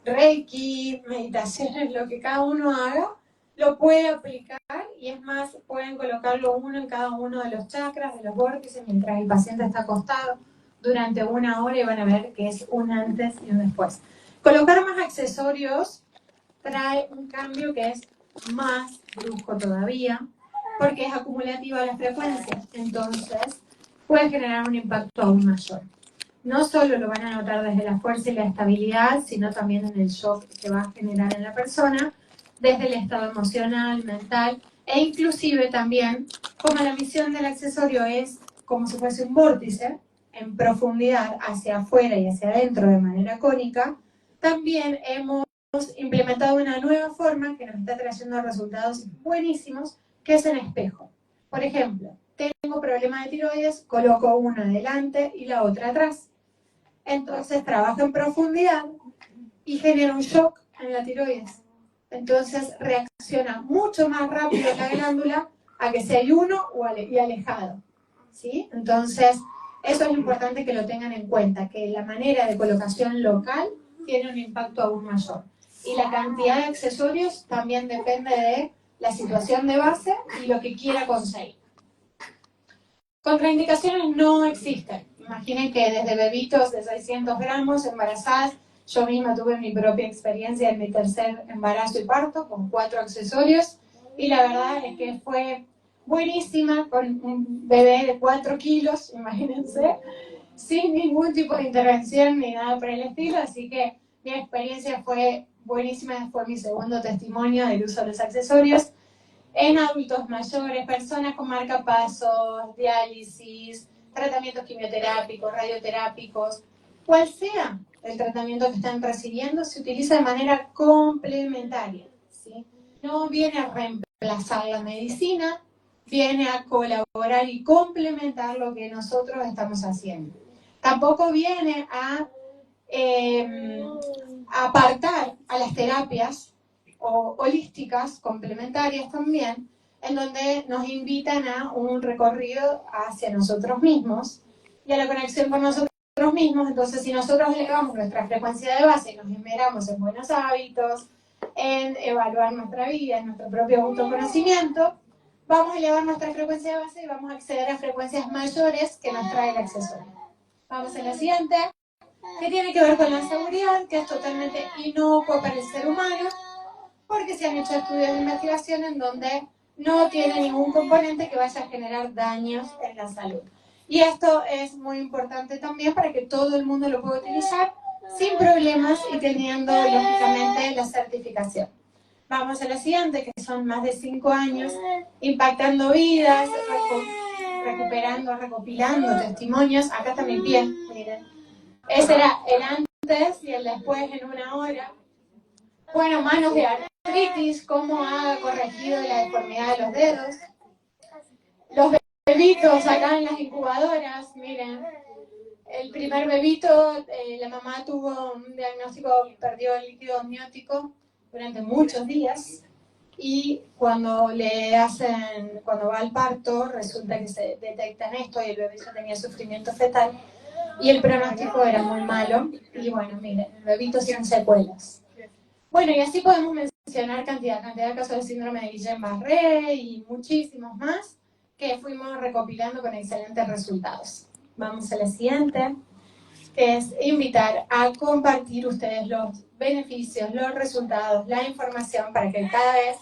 reiki, meditaciones, lo que cada uno haga, lo puede aplicar y es más, pueden colocarlo uno en cada uno de los chakras, de los vórtices, mientras el paciente está acostado durante 1 hora y van a ver que es un antes y un después. Colocar más accesorios trae un cambio que es más brusco todavía, porque es acumulativa la frecuencia, entonces puede generar un impacto aún mayor. No solo lo van a notar desde la fuerza y la estabilidad, sino también en el shock que va a generar en la persona, desde el estado emocional, mental, e inclusive también, como la misión del accesorio es como si fuese un vórtice, en profundidad hacia afuera y hacia adentro de manera cónica, también hemos implementado una nueva forma que nos está trayendo resultados buenísimos, que es en espejo. Por ejemplo, tengo problema de tiroides, coloco una adelante y la otra atrás. Entonces trabaja en profundidad y genera un shock en la tiroides. Entonces reacciona mucho más rápido la glándula a que si hay uno y alejado. ¿Sí? Entonces, eso es importante que lo tengan en cuenta, que la manera de colocación local tiene un impacto aún mayor. Y la cantidad de accesorios también depende de la situación de base y lo que quiera conseguir. Contraindicaciones no existen. Imaginen que desde bebitos de 600 gramos, embarazadas, yo misma tuve mi propia experiencia en mi tercer embarazo y parto con 4 accesorios y la verdad es que fue buenísima con un bebé de 4 kilos, imagínense, sin ningún tipo de intervención ni nada por el estilo, así que mi experiencia fue buenísima, fue mi segundo testimonio del uso de los accesorios. En adultos mayores, personas con marcapasos, diálisis, tratamientos quimioterápicos, radioterápicos, cual sea el tratamiento que están recibiendo, se utiliza de manera complementaria, ¿sí? No viene a reemplazar la medicina, viene a colaborar y complementar lo que nosotros estamos haciendo. Tampoco viene a apartar a las terapias holísticas, complementarias también, en donde nos invitan a un recorrido hacia nosotros mismos y a la conexión con nosotros mismos. Entonces, si nosotros elevamos nuestra frecuencia de base y nos esmeramos en buenos hábitos, en evaluar nuestra vida, en nuestro propio autoconocimiento, vamos a elevar nuestra frecuencia de base y vamos a acceder a frecuencias mayores que nos trae el accesorio. Vamos a la siguiente, que tiene que ver con la seguridad, que es totalmente inocuo para el ser humano, porque se han hecho estudios de investigación en donde no tiene ningún componente que vaya a generar daños en la salud. Y esto es muy importante también para que todo el mundo lo pueda utilizar sin problemas y teniendo, lógicamente, la certificación. Vamos a la siguiente, que son más de 5 años impactando vidas, recuperando, recopilando testimonios. Acá está mi pie, miren. Ese era el antes y el después en 1 hora. Bueno, manos de artritis, cómo ha corregido la deformidad de los dedos. Los bebitos acá en las incubadoras, miren. El primer bebito, la mamá tuvo un diagnóstico, perdió el líquido amniótico durante muchos días. y cuando va al parto, resulta que se detectan esto y el bebé ya tenía sufrimiento fetal y el pronóstico era muy malo. Y bueno, miren, el bebito sin secuelas. Bueno, y así podemos mencionar cantidad de casos de síndrome de Guillain-Barré y muchísimos más que fuimos recopilando con excelentes resultados. Vamos a la siguiente, que es invitar a compartir ustedes los beneficios, los resultados, la información para que cada vez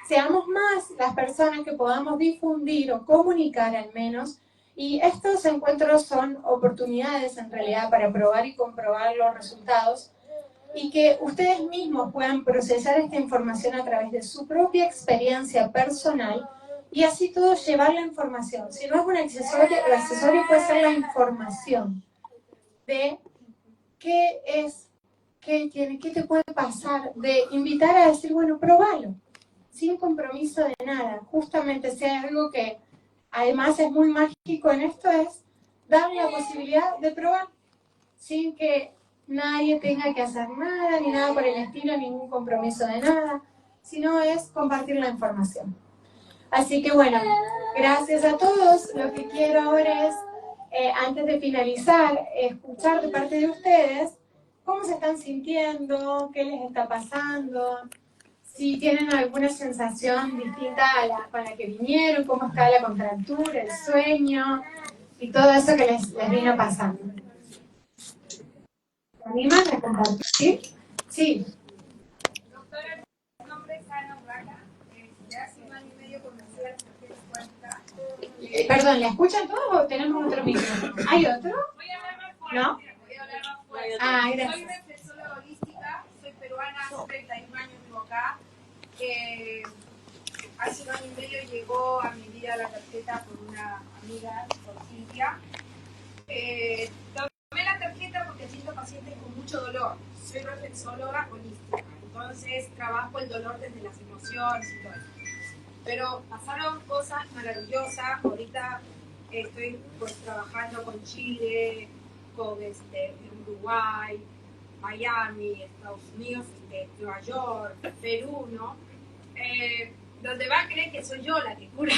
seamos más las personas que podamos difundir o comunicar al menos. Y estos encuentros son oportunidades en realidad para probar y comprobar los resultados y que ustedes mismos puedan procesar esta información a través de su propia experiencia personal y así todos llevar la información. Si no es un accesorio, el accesorio puede ser la información de qué es, qué tiene, qué te puede pasar, de invitar a decir, bueno, probalo, sin compromiso de nada. Justamente si hay algo que además es muy mágico en esto es dar la posibilidad de probar sin que nadie tenga que hacer nada, ni nada por el estilo, ningún compromiso de nada, sino es compartir la información. Así que bueno, gracias a todos. Lo que quiero ahora es, antes de finalizar, escuchar de parte de ustedes cómo se están sintiendo, qué les está pasando, si tienen alguna sensación distinta a la con la que vinieron, cómo está la contractura, el sueño y todo eso que les vino pasando. ¿Se animan a compartir? Sí. Doctora, mi nombre es Ana Urraca. Hace un año y medio conocí a la tercera cuenta. Perdón, ¿la escuchan todos o tenemos otro micrófono? ¿Hay otro? Voy a hablar más fuerte. ¿No? Voy a hablar más fuerte. Ah, gracias. Soy defensora holística, soy peruana, hace 31 años vivo acá. Hace un año y medio llegó a mi vida la tarjeta por una amiga, por Cintia. Tomé la tarjeta porque siento pacientes con mucho dolor. Soy reflexóloga holística, entonces trabajo el dolor desde las emociones y todo eso. Pero pasaron cosas maravillosas. Ahorita estoy pues trabajando con Chile, con Uruguay, Miami, Estados Unidos, Nueva York, Perú, ¿no? Donde va a creer que soy yo la que cura.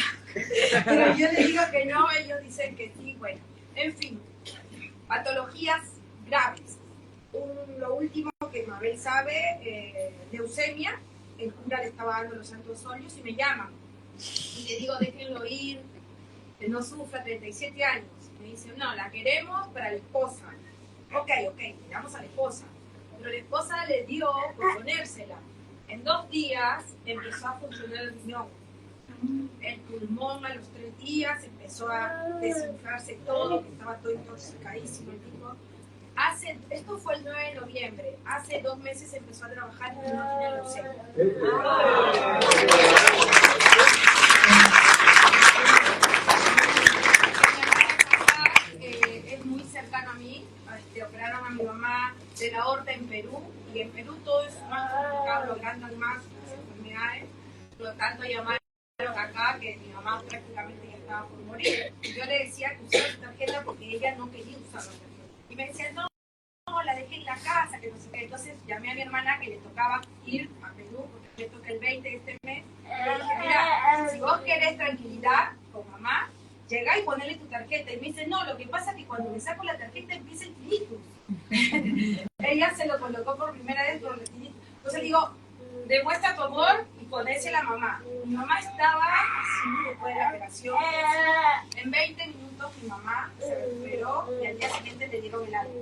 Pero yo les digo que no, ellos dicen que sí, bueno. En fin, patologías graves. Lo último que Mabel sabe, leucemia, el cura le estaba dando los santos óleos y me llaman. Y le digo, déjenlo ir, que no sufra, 37 años. Me dicen, no, la queremos para la esposa. Ok, le damos a la esposa. Pero la esposa le dio por ponérsela. En 2 días empezó a funcionar el riñón. El pulmón a los 3 días empezó a desinflarse todo, que estaba todo intoxicadísimo el tipo. Esto fue el 9 de noviembre. Hace 2 meses empezó a trabajar y no tiene leucemia. Es muy cercano a mí. Operaron a mi mamá de la aorta en Perú, y en Perú todo es más complicado, lo agrandan más las enfermedades. Por lo tanto, llamaron acá que mi mamá prácticamente ya estaba por morir. Y yo le decía que usara su tarjeta porque ella no quería usar la tarjeta. Y me decía, no, la dejé en la casa, que no sé qué. Entonces llamé a mi hermana que le tocaba ir a Perú, porque le toca el 20 de este mes. Y le dije, mira, si vos querés tranquilidad con mamá, llegá y ponele tu tarjeta. Y me dice, no, lo que pasa es que cuando me saco la tarjeta empieza el tinnitus. Ella se lo colocó por primera vez por el tinnitus. Entonces digo, demuestra tu amor y ponésela a mamá. Mi mamá estaba así después de la operación. En 20 minutos mi mamá se recuperó y al día siguiente le dieron el alta.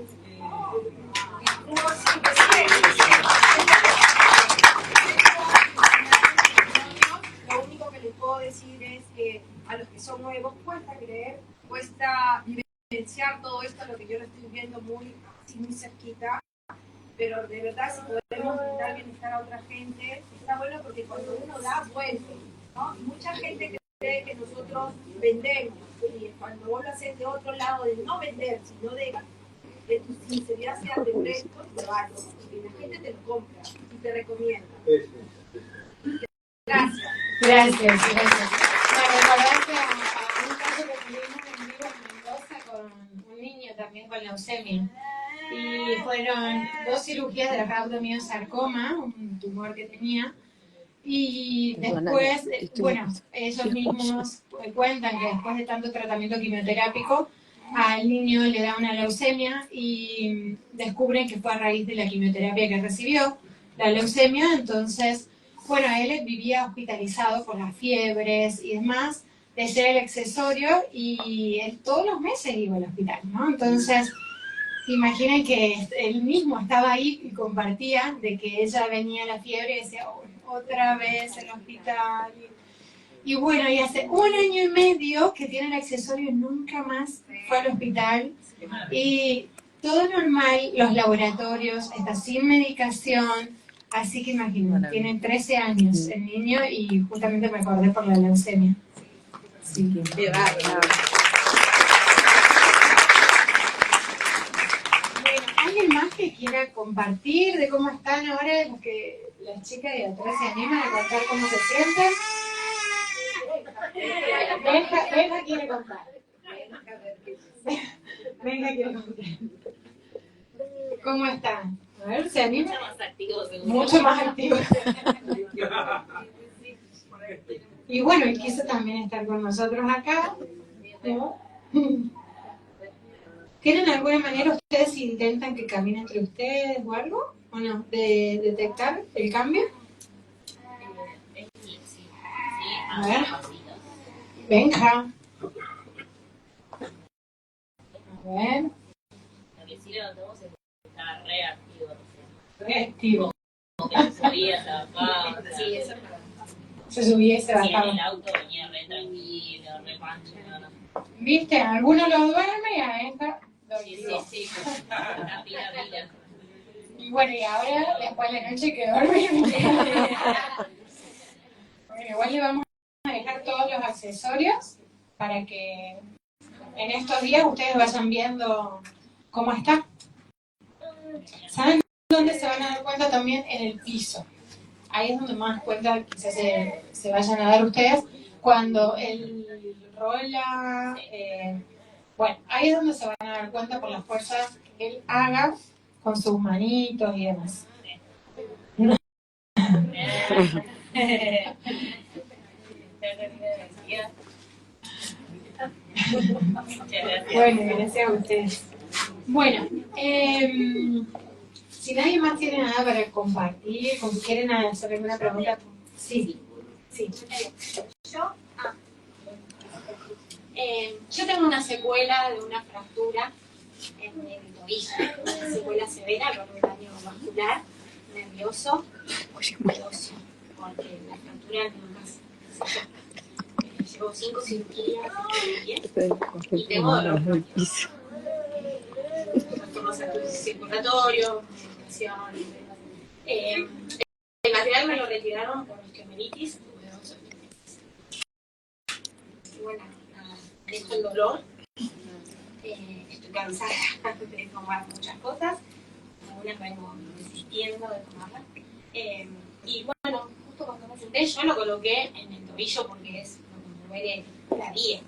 Lo único que les puedo decir es que a los que son nuevos cuesta creer, cuesta vivenciar todo esto, lo que yo lo estoy viendo muy cerquita, pero de verdad si podemos brindar bienestar a otra gente, está bueno porque cuando uno da, vuelve, ¿no? Y mucha gente cree que nosotros vendemos, y cuando vos lo haces de otro lado, de no vender, sino de tu sinceridad sea vender esto, probarlo, y la gente te lo compra y te recomienda. Gracias. Gracias. Bueno, recordar que a un caso que tuvimos en vivo en Mendoza con un niño también con leucemia. Y fueron 2 cirugías de rhabdomyosarcoma, un tumor que tenía. Y después, bueno, ellos mismos cuentan que después de tanto tratamiento quimioterápico, al niño le da una leucemia y descubren que fue a raíz de la quimioterapia que recibió, la leucemia. Entonces, bueno, él vivía hospitalizado por las fiebres y demás, de ser el accesorio, y él todos los meses iba al hospital, ¿no? Entonces, imaginen que él mismo estaba ahí y compartía de que ella venía la fiebre y decía, oh, otra vez el hospital. Y bueno, y hace 1 año y medio que tiene el accesorio y nunca más fue al hospital. Y todo normal, los laboratorios, está sin medicación. Así que imaginen, tiene 13 años el niño y justamente me acordé por la leucemia. Sí. Qué bárbaro. Bueno, ¿alguien más que quiera compartir de cómo están ahora los que las chicas de atrás se animan a contar cómo se sienten? Venga quiere contar. Venga quiere contar. ¿Cómo están? A ver, ¿se animan? Mucho más activos. Y bueno, y quiso también estar con nosotros acá, ¿no? ¿Tienen alguna manera ustedes intentan que camine entre ustedes o algo? ¿O no? ¿De detectar el cambio? A ver. Venga. A ver. Lo que sí lo notamos es que estaba reactivo. Reactivo. Como que se subía, se bajaba. Sí, eso es verdad. Se subía y se Sí, en bajaba. el auto venía re tranquilo, re pancho. ¿Viste? Algunos lo duerme y a esta dormido. Sí. Una pila. Y bueno, y ahora, después de la noche que duerme. Bueno, igual le vamos a dejar todos los accesorios para que en estos días ustedes vayan viendo cómo está. ¿Saben dónde se van a dar cuenta también? En el piso. Ahí es donde más cuenta quizás se vayan a dar ustedes. Cuando él rola, bueno, ahí es donde se van a dar cuenta por las fuerzas que él haga con sus manitos y demás. Bueno, gracias a ustedes. Bueno, si nadie más tiene nada para compartir, o quieren hacer alguna pregunta, sí. Yo tengo una secuela de una fractura en el tobillo, una secuela severa con un daño vascular, nervioso y óseo, porque la fractura nunca se llevo 5 cirugías y tengo dolor crónico. Trastornos circulatorios, medicación. El material me lo retiraron por osteomelitis, tuve 2 osteomelitis. Y bueno, dejo el dolor, estoy cansada de tomar muchas cosas, algunas vengo resistiendo de tomarlas. Y bueno, justo cuando me senté, yo lo coloqué en el tobillo porque es lo que me duele la 10.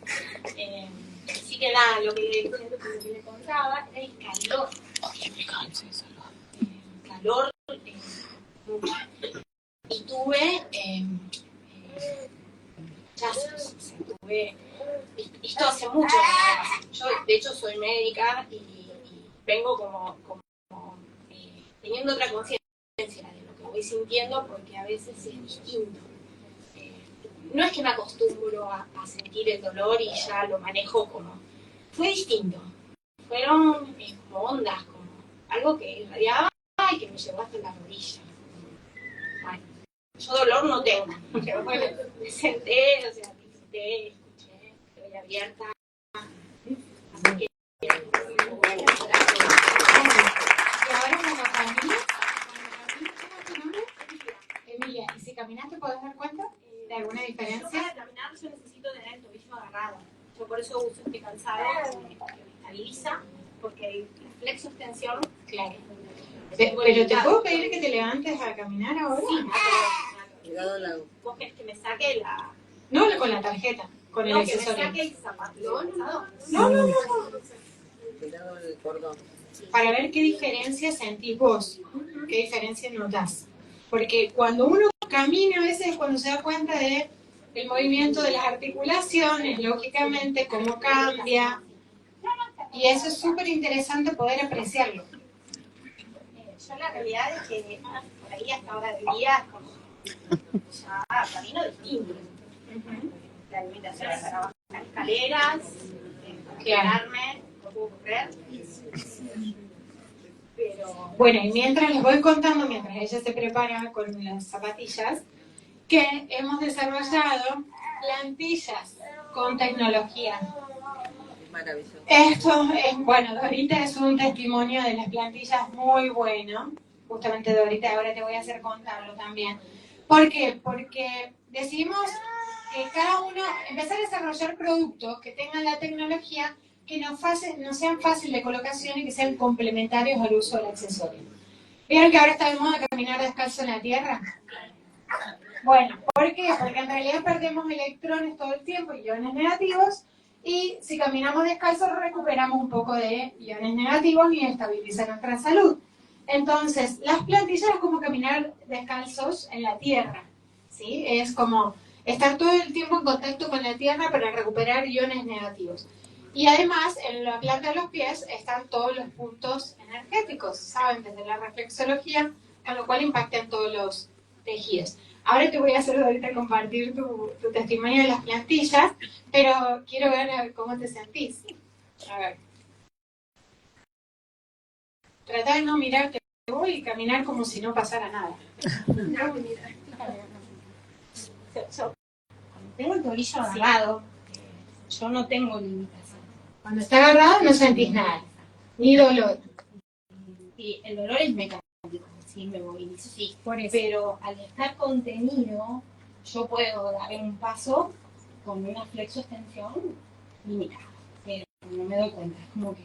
Así que nada, lo que le contaba era el calor. Calor mucho. Y tuve, tuve, esto hace mucho que me pasa. Yo de hecho soy médica y vengo como teniendo otra conciencia de lo que voy sintiendo, porque a veces es distinto. No es que me acostumbro a sentir el dolor y ya lo manejo como... Fue distinto. Fueron como ondas, como algo que irradiaba y que me llevó hasta la rodilla. Bueno, yo dolor no tengo. Pero bueno, me senté, o sea, visité, escuché, estoy abierta. Así que... Bueno, Y ahora cuando caminas, ¿cómo es tu nombre? Emilia. ¿Y si caminas te podés dar cuenta de alguna diferencia? Yo para caminar yo necesito tener el tobillo agarrado. Yo por eso uso este calzado que me estabiliza, porque el flexo extensión, claro. Pero te puedo pedir que te levantes a caminar ahora. Sí, ¿vos querés que me saque la...? No, con la tarjeta, con el No, que me accesorio. saque el zapato. No. Cuidado con el cordón. Para ver qué diferencia sentís vos, qué diferencia notás. Porque cuando uno camina a veces cuando se da cuenta de el movimiento de las articulaciones, lógicamente, cómo cambia. Y eso es súper interesante poder apreciarlo. Yo la realidad es que por ahí hasta ahora del día ya camino distinto. La alimentación es para bajar escaleras, quedarme, no puedo correr. Pero bueno, y mientras les voy contando, mientras ella se prepara con las zapatillas, que hemos desarrollado plantillas con tecnología. Maravilloso. Esto es, bueno, Dorita es un testimonio de las plantillas muy bueno. Justamente Dorita, ahora te voy a hacer contarlo también. ¿Por qué? Porque decidimos que cada uno empezar a desarrollar productos que tengan la tecnología que no sean fáciles de colocación y que sean complementarios al uso del accesorio. ¿Vieron que ahora está de moda caminar descalzo en la tierra? Bueno, ¿por qué? Porque en realidad perdemos electrones todo el tiempo, iones negativos, y si caminamos descalzos recuperamos un poco de iones negativos y estabiliza nuestra salud. Entonces, las plantillas es como caminar descalzos en la tierra, ¿sí? Es como estar todo el tiempo en contacto con la tierra para recuperar iones negativos. Y además, en la planta de los pies están todos los puntos energéticos, ¿saben? Desde la reflexología, con lo cual impactan todos los tejidos. Ahora te voy a hacer ahorita compartir tu testimonio de las plantillas, pero quiero ver cómo te sentís. A ver. Trata de no mirarte y caminar como si no pasara nada. no, mira. Cuando tengo el tobillo agarrado, yo no tengo limitación. Cuando está agarrado no sentís nada, ni dolor. Y el dolor es mecánico, sí, me movilizo, sí. Por eso. Pero al estar contenido, yo puedo dar un paso con una flexo-extensión limitada. Pero no me doy cuenta, es como que...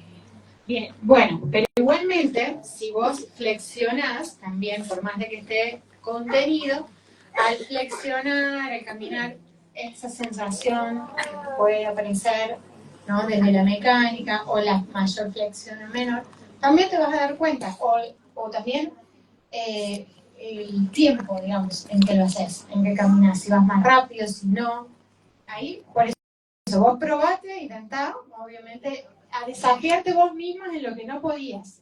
Bien, bueno, pero igualmente, si vos flexionás, también, por más de que esté contenido, al flexionar, al caminar, esa sensación que puede aparecer, ¿no? Desde la mecánica o la mayor flexión o menor, también te vas a dar cuenta, o también el tiempo, digamos, en que lo haces, en que caminas, si vas más rápido, si no, ahí, por eso vos probate, intentá, obviamente, a desafiarte vos misma en lo que no podías.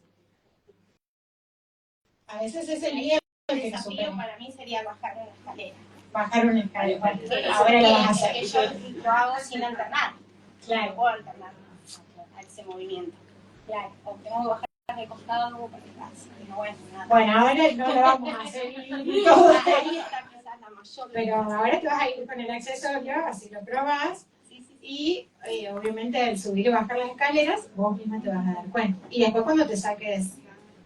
A veces es el miedo El que nos desafío supera. para mí sería bajar una escalera. Bajar una escalera. Porque Ahora lo vas a hacer. que yo lo hago sin alternar. Claro. No puedo alternar a ese movimiento. Claro. O tengo que bajar de costado para atrás. No voy a hacer nada. Bueno, ahora no lo vamos a hacer Ahí todo. está quizás la mayor. Pero ahora te vas a ir con el accesorio, así lo probás. Y obviamente al subir y bajar las escaleras, vos misma te vas a dar cuenta. Y después cuando te saques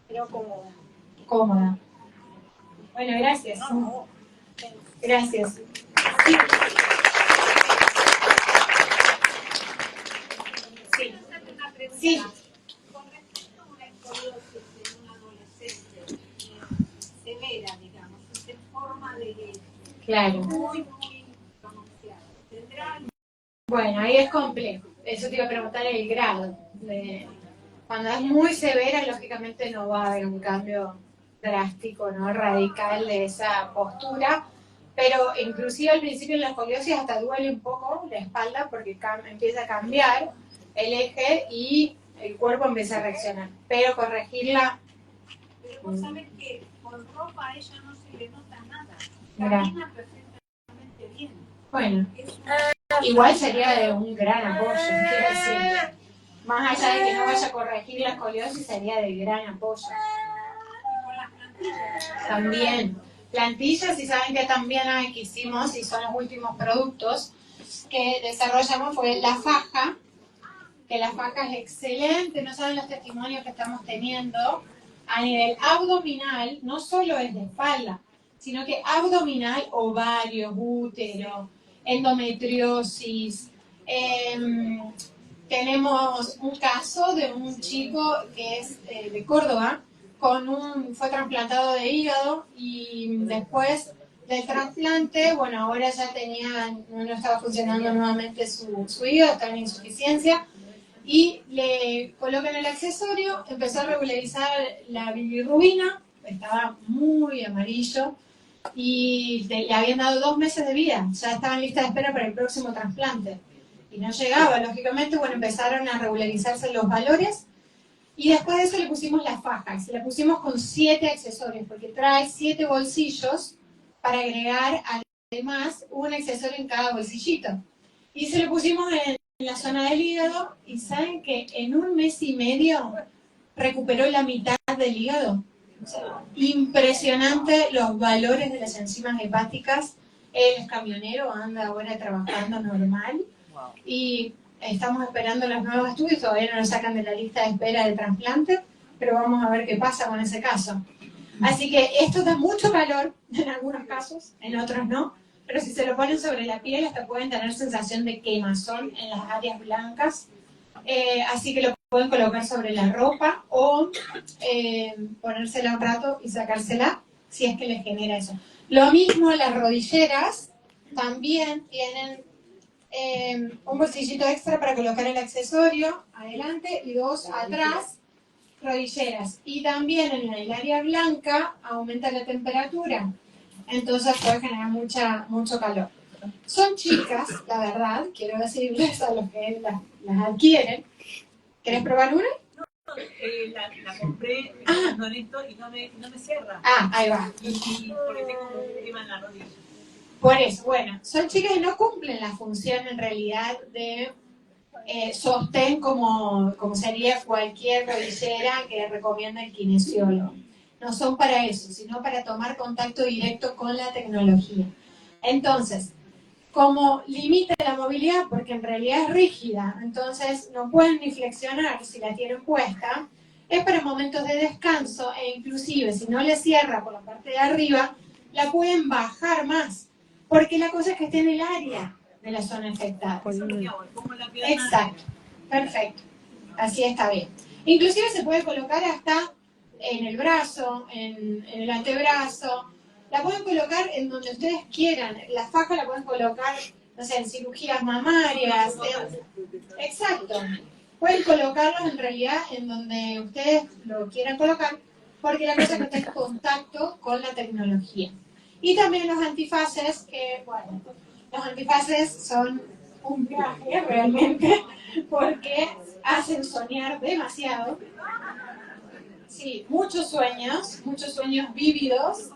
Pero como... cómoda. Bueno, gracias. Gracias. Sí. Sí. Con respecto a una escoliosis en un adolescente severa, digamos, es en forma de Claro. muy pronunciada. ¿Tendrá Bueno, ahí es complejo. Eso te iba a preguntar el grado. Cuando es muy severa, lógicamente no va a haber un cambio drástico, ¿no? Radical de esa postura. Pero inclusive al principio en la escoliosis hasta duele un poco la espalda porque empieza a cambiar el eje y el cuerpo empieza a reaccionar. Pero corregirla... Pero vos sabés que con ropa a ella no se le nota nada. Mira. Camina perfectamente bien. Bueno, Es una... igual sería de un gran apoyo, quiero decir. Más allá de que no vaya a corregir la escoliosis, sería de gran apoyo. con las plantillas. También. Plantillas, y saben que también que hicimos, y son los últimos productos que desarrollamos, fue la faja, que la faja es excelente, no saben los testimonios que estamos teniendo a nivel abdominal, no solo es de espalda, sino que abdominal, ovarios, útero, endometriosis. Tenemos un caso de un chico que es de Córdoba, fue trasplantado de hígado y después del trasplante, bueno, ahora ya no estaba funcionando nuevamente su hígado, estaba en insuficiencia, y le colocan el accesorio, empezó a regularizar la bilirrubina, estaba muy amarillo, y le habían dado 2 meses de vida, ya estaba en lista de espera para el próximo trasplante. Y no llegaba, lógicamente, bueno, empezaron a regularizarse los valores y después de eso le pusimos la faja, y se la pusimos con 7 accesorios, porque trae 7 bolsillos para agregar además un accesorio en cada bolsillito. Y se lo pusimos en la zona del hígado y saben que en 1 mes y medio recuperó la mitad del hígado. O sea, impresionante los valores de las enzimas hepáticas. Él es camionero, anda ahora trabajando normal y estamos esperando los nuevos estudios, todavía no lo sacan de la lista de espera de trasplante, pero vamos a ver qué pasa con ese caso. Así que esto da mucho calor en algunos casos, en otros no, pero si se lo ponen sobre la piel hasta pueden tener sensación de quemazón en las áreas blancas, así que lo pueden colocar sobre la ropa o ponérsela un rato y sacársela si es que les genera eso. Lo mismo las rodilleras también tienen un bolsillito extra para colocar el accesorio adelante y 2 atrás, rodilleras. Y también en el área blanca aumenta la temperatura, entonces puede generar mucho calor. Son chicas, la verdad, quiero decirles a los que las adquieren. ¿Querés probar una? La compré en esto y no me cierra. Ahí va. Y porque tengo un tema en la rodilla. Por eso, bueno, son chicas que no cumplen la función en realidad de sostén como sería cualquier rodillera que recomienda el kinesiólogo. No son para eso, sino para tomar contacto directo con la tecnología. Entonces, como limita la movilidad, porque en realidad es rígida, entonces no pueden ni flexionar si la tienen puesta, es para momentos de descanso e inclusive si no le cierra por la parte de arriba, la pueden bajar más, porque la cosa es que esté en el área de la zona afectada. Exacto, perfecto, así está bien. Inclusive se puede colocar hasta en el brazo, en el antebrazo. La pueden colocar en donde ustedes quieran. La faja la pueden colocar, no sé, en cirugías mamarias. Exacto. Pueden colocarlos en realidad en donde ustedes lo quieran colocar, porque la cosa es que está en contacto con la tecnología. Y también los antifaces, que bueno, los antifaces son un viaje realmente, porque hacen soñar demasiado. Sí, muchos sueños vívidos.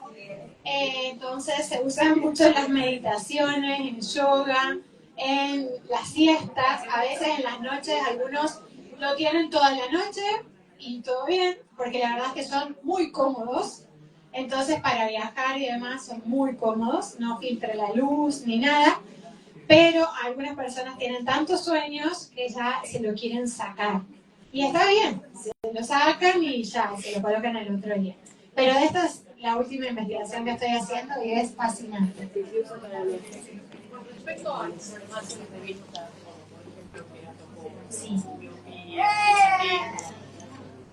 Entonces se usan mucho en las meditaciones, en yoga, en las siestas, a veces en las noches algunos lo tienen toda la noche y todo bien, porque la verdad es que son muy cómodos, entonces para viajar y demás son muy cómodos, no filtra la luz ni nada, pero algunas personas tienen tantos sueños que ya se lo quieren sacar. Y está bien, se lo sacan y ya, se lo colocan el otro día. Pero de esta es la última investigación que estoy haciendo y es fascinante. Con respecto a las demás entrevistas, por ejemplo, que era tocó sí.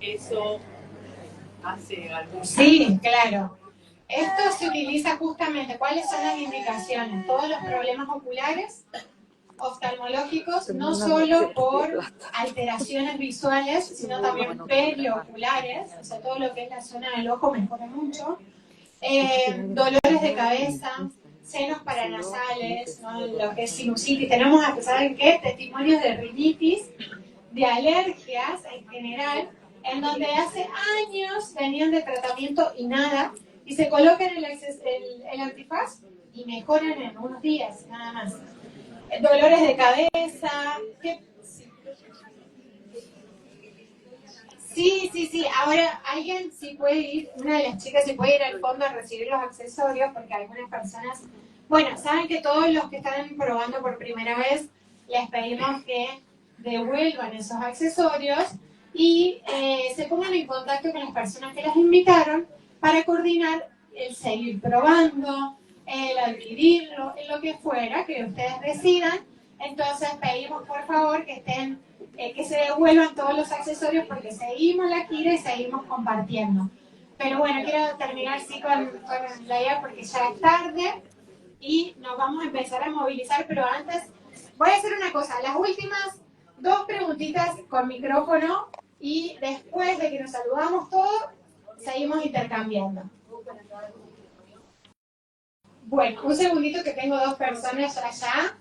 eso hace algún... Sí, claro. Esto se utiliza justamente, ¿cuáles son las indicaciones? Todos los problemas oculares, oftalmológicos, no solo por alteraciones visuales, sino también perioculares, o sea, todo lo que es la zona del ojo mejora mucho, dolores de cabeza, senos paranasales, ¿no? Lo que es sinusitis, tenemos, ¿saben qué? Testimonios de rinitis, de alergias en general, en donde hace años venían de tratamiento y nada, y se colocan el antifaz y mejoran en unos días, nada más. Dolores de cabeza. Sí. Ahora alguien sí puede ir, una de las chicas sí puede ir al fondo a recibir los accesorios, porque algunas personas, bueno, saben que todos los que están probando por primera vez, les pedimos que devuelvan esos accesorios y se pongan en contacto con las personas que las invitaron para coordinar el seguir probando, el adquirirlo, en lo que fuera, que ustedes decidan. Entonces pedimos por favor que estén, que se devuelvan todos los accesorios porque seguimos la gira y seguimos compartiendo. Pero bueno, quiero terminar sí con la idea porque ya es tarde y nos vamos a empezar a movilizar, pero antes voy a hacer una cosa, las últimas 2 preguntitas con micrófono y después de que nos saludamos todos, seguimos intercambiando. Bueno, un segundito que tengo dos personas allá.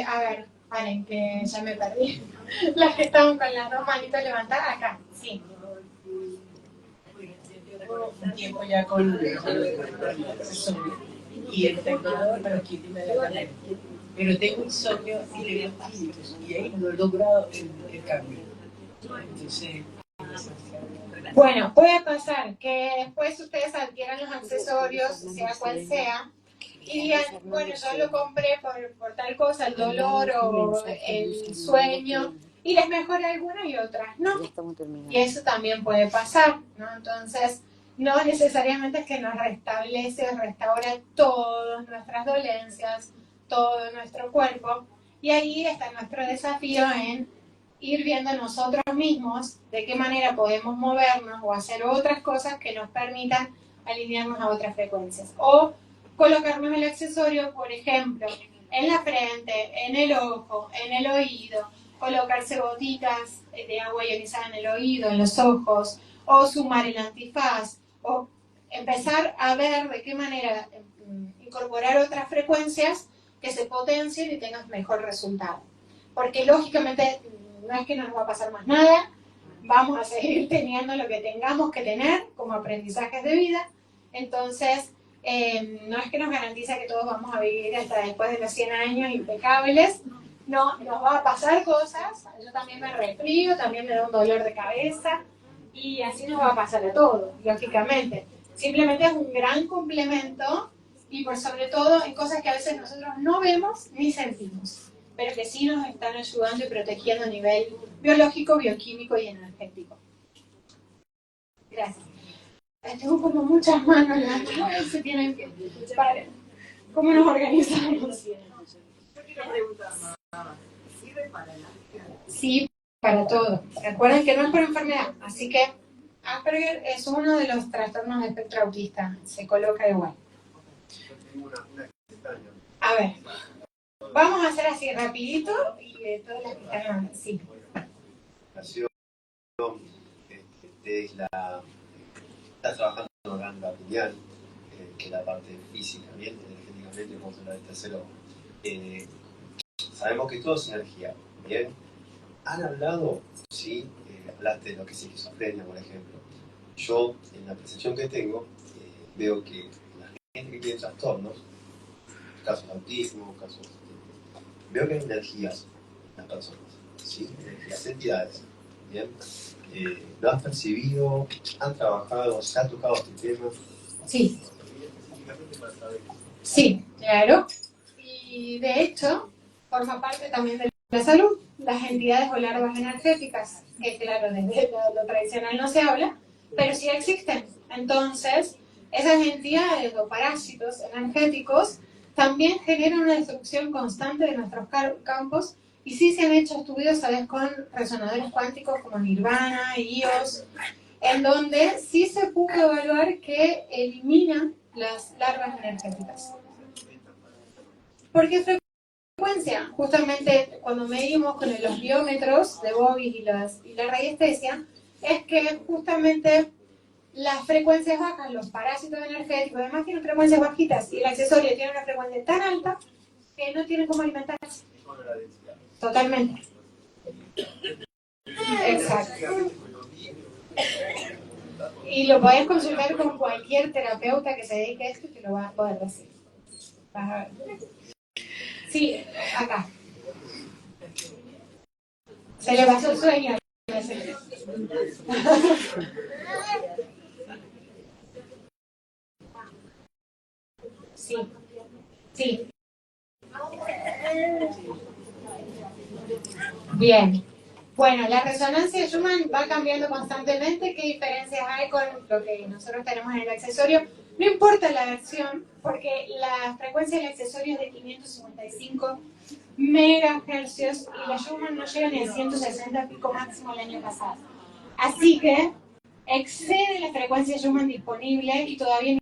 A ver, paren, que ya me perdí. Las que estaban con las dos manitos levantadas, acá, sí. Llevo un tiempo ya con el accesorio y el teclador para que me da. Pero tengo insomnio y le veo espíritus y ahí no he logrado el cambio. Entonces, bueno, puede pasar que después ustedes adquieran los accesorios, sea cual sea, y digan, bueno, yo lo compré por tal cosa, el dolor o el sueño, y les mejora alguna y otras no. Y eso también puede pasar, ¿no? Entonces, no necesariamente es que nos restablece o restaura todas nuestras dolencias, todo nuestro cuerpo, y ahí está nuestro desafío en ir viendo nosotros mismos de qué manera podemos movernos o hacer otras cosas que nos permitan alinearnos a otras frecuencias. O colocarnos el accesorio, por ejemplo, en la frente, en el ojo, en el oído, colocarse gotitas de agua ionizada en el oído, en los ojos, o sumar el antifaz, o empezar a ver de qué manera incorporar otras frecuencias que se potencien y tengan mejor resultado. Porque lógicamente no es que no nos va a pasar más nada, vamos a seguir teniendo lo que tengamos que tener como aprendizajes de vida, entonces no es que nos garantiza que todos vamos a vivir hasta después de los 100 años impecables, no, nos va a pasar cosas, yo también me resfrío, también me da un dolor de cabeza, y así nos va a pasar a todos, lógicamente. Simplemente es un gran complemento, y por sobre todo en cosas que a veces nosotros no vemos ni sentimos, pero que sí nos están ayudando y protegiendo a nivel biológico, bioquímico y energético. Gracias. Tengo como muchas manos, las se tienen que... ¿Cómo nos organizamos? Sí, para todo. Recuerden que no es por enfermedad, así que Asperger es uno de los trastornos de espectro autista, se coloca igual. A ver, vamos a hacer así rapidito y de todas las que están sí. Está trabajando en una glándula pineal, que es la parte física, bien, energéticamente, vamos a hablar del tercero. Sabemos que todo es energía, bien. ¿Han hablado? Sí, hablaste de lo que es esquizofrenia, por ejemplo. Yo, en la percepción que tengo, veo que la gente que tiene trastornos, casos de autismo, veo que hay energías en las personas, ¿sí? Energías, entidades, bien. ¿Lo has percibido? ¿Han trabajado? ¿Se ha tocado este tema? Sí. Sí, claro. Y de hecho, forma parte también de la salud, las entidades o larvas energéticas, que claro, desde lo tradicional no se habla, pero sí existen. Entonces, esas entidades o parásitos energéticos también generan una destrucción constante de nuestros campos. Y sí se han hecho estudios, ¿sabes?, con resonadores cuánticos como Nirvana, IOS, en donde sí se pudo evaluar que eliminan las larvas energéticas. ¿Por qué frecuencia? Justamente cuando medimos con los biómetros de Bobis y la radiestesia, es que justamente las frecuencias bajas, los parásitos energéticos, además tienen frecuencias bajitas, y el accesorio tiene una frecuencia tan alta que no tienen cómo alimentarse. Totalmente. Exacto. Y lo podés consultar con cualquier terapeuta que se dedique a esto y te lo va a poder decir. Vas a ver. Sí, acá. Se le pasó el sueño. Sí. Sí. Bien. Bueno, la resonancia de Schumann va cambiando constantemente. ¿Qué diferencias hay con lo que nosotros tenemos en el accesorio? No importa la versión, porque la frecuencia del accesorio es de 555 megahercios y la Schumann no llega ni a 160 pico máximo el año pasado. Así que excede la frecuencia Schumann disponible y todavía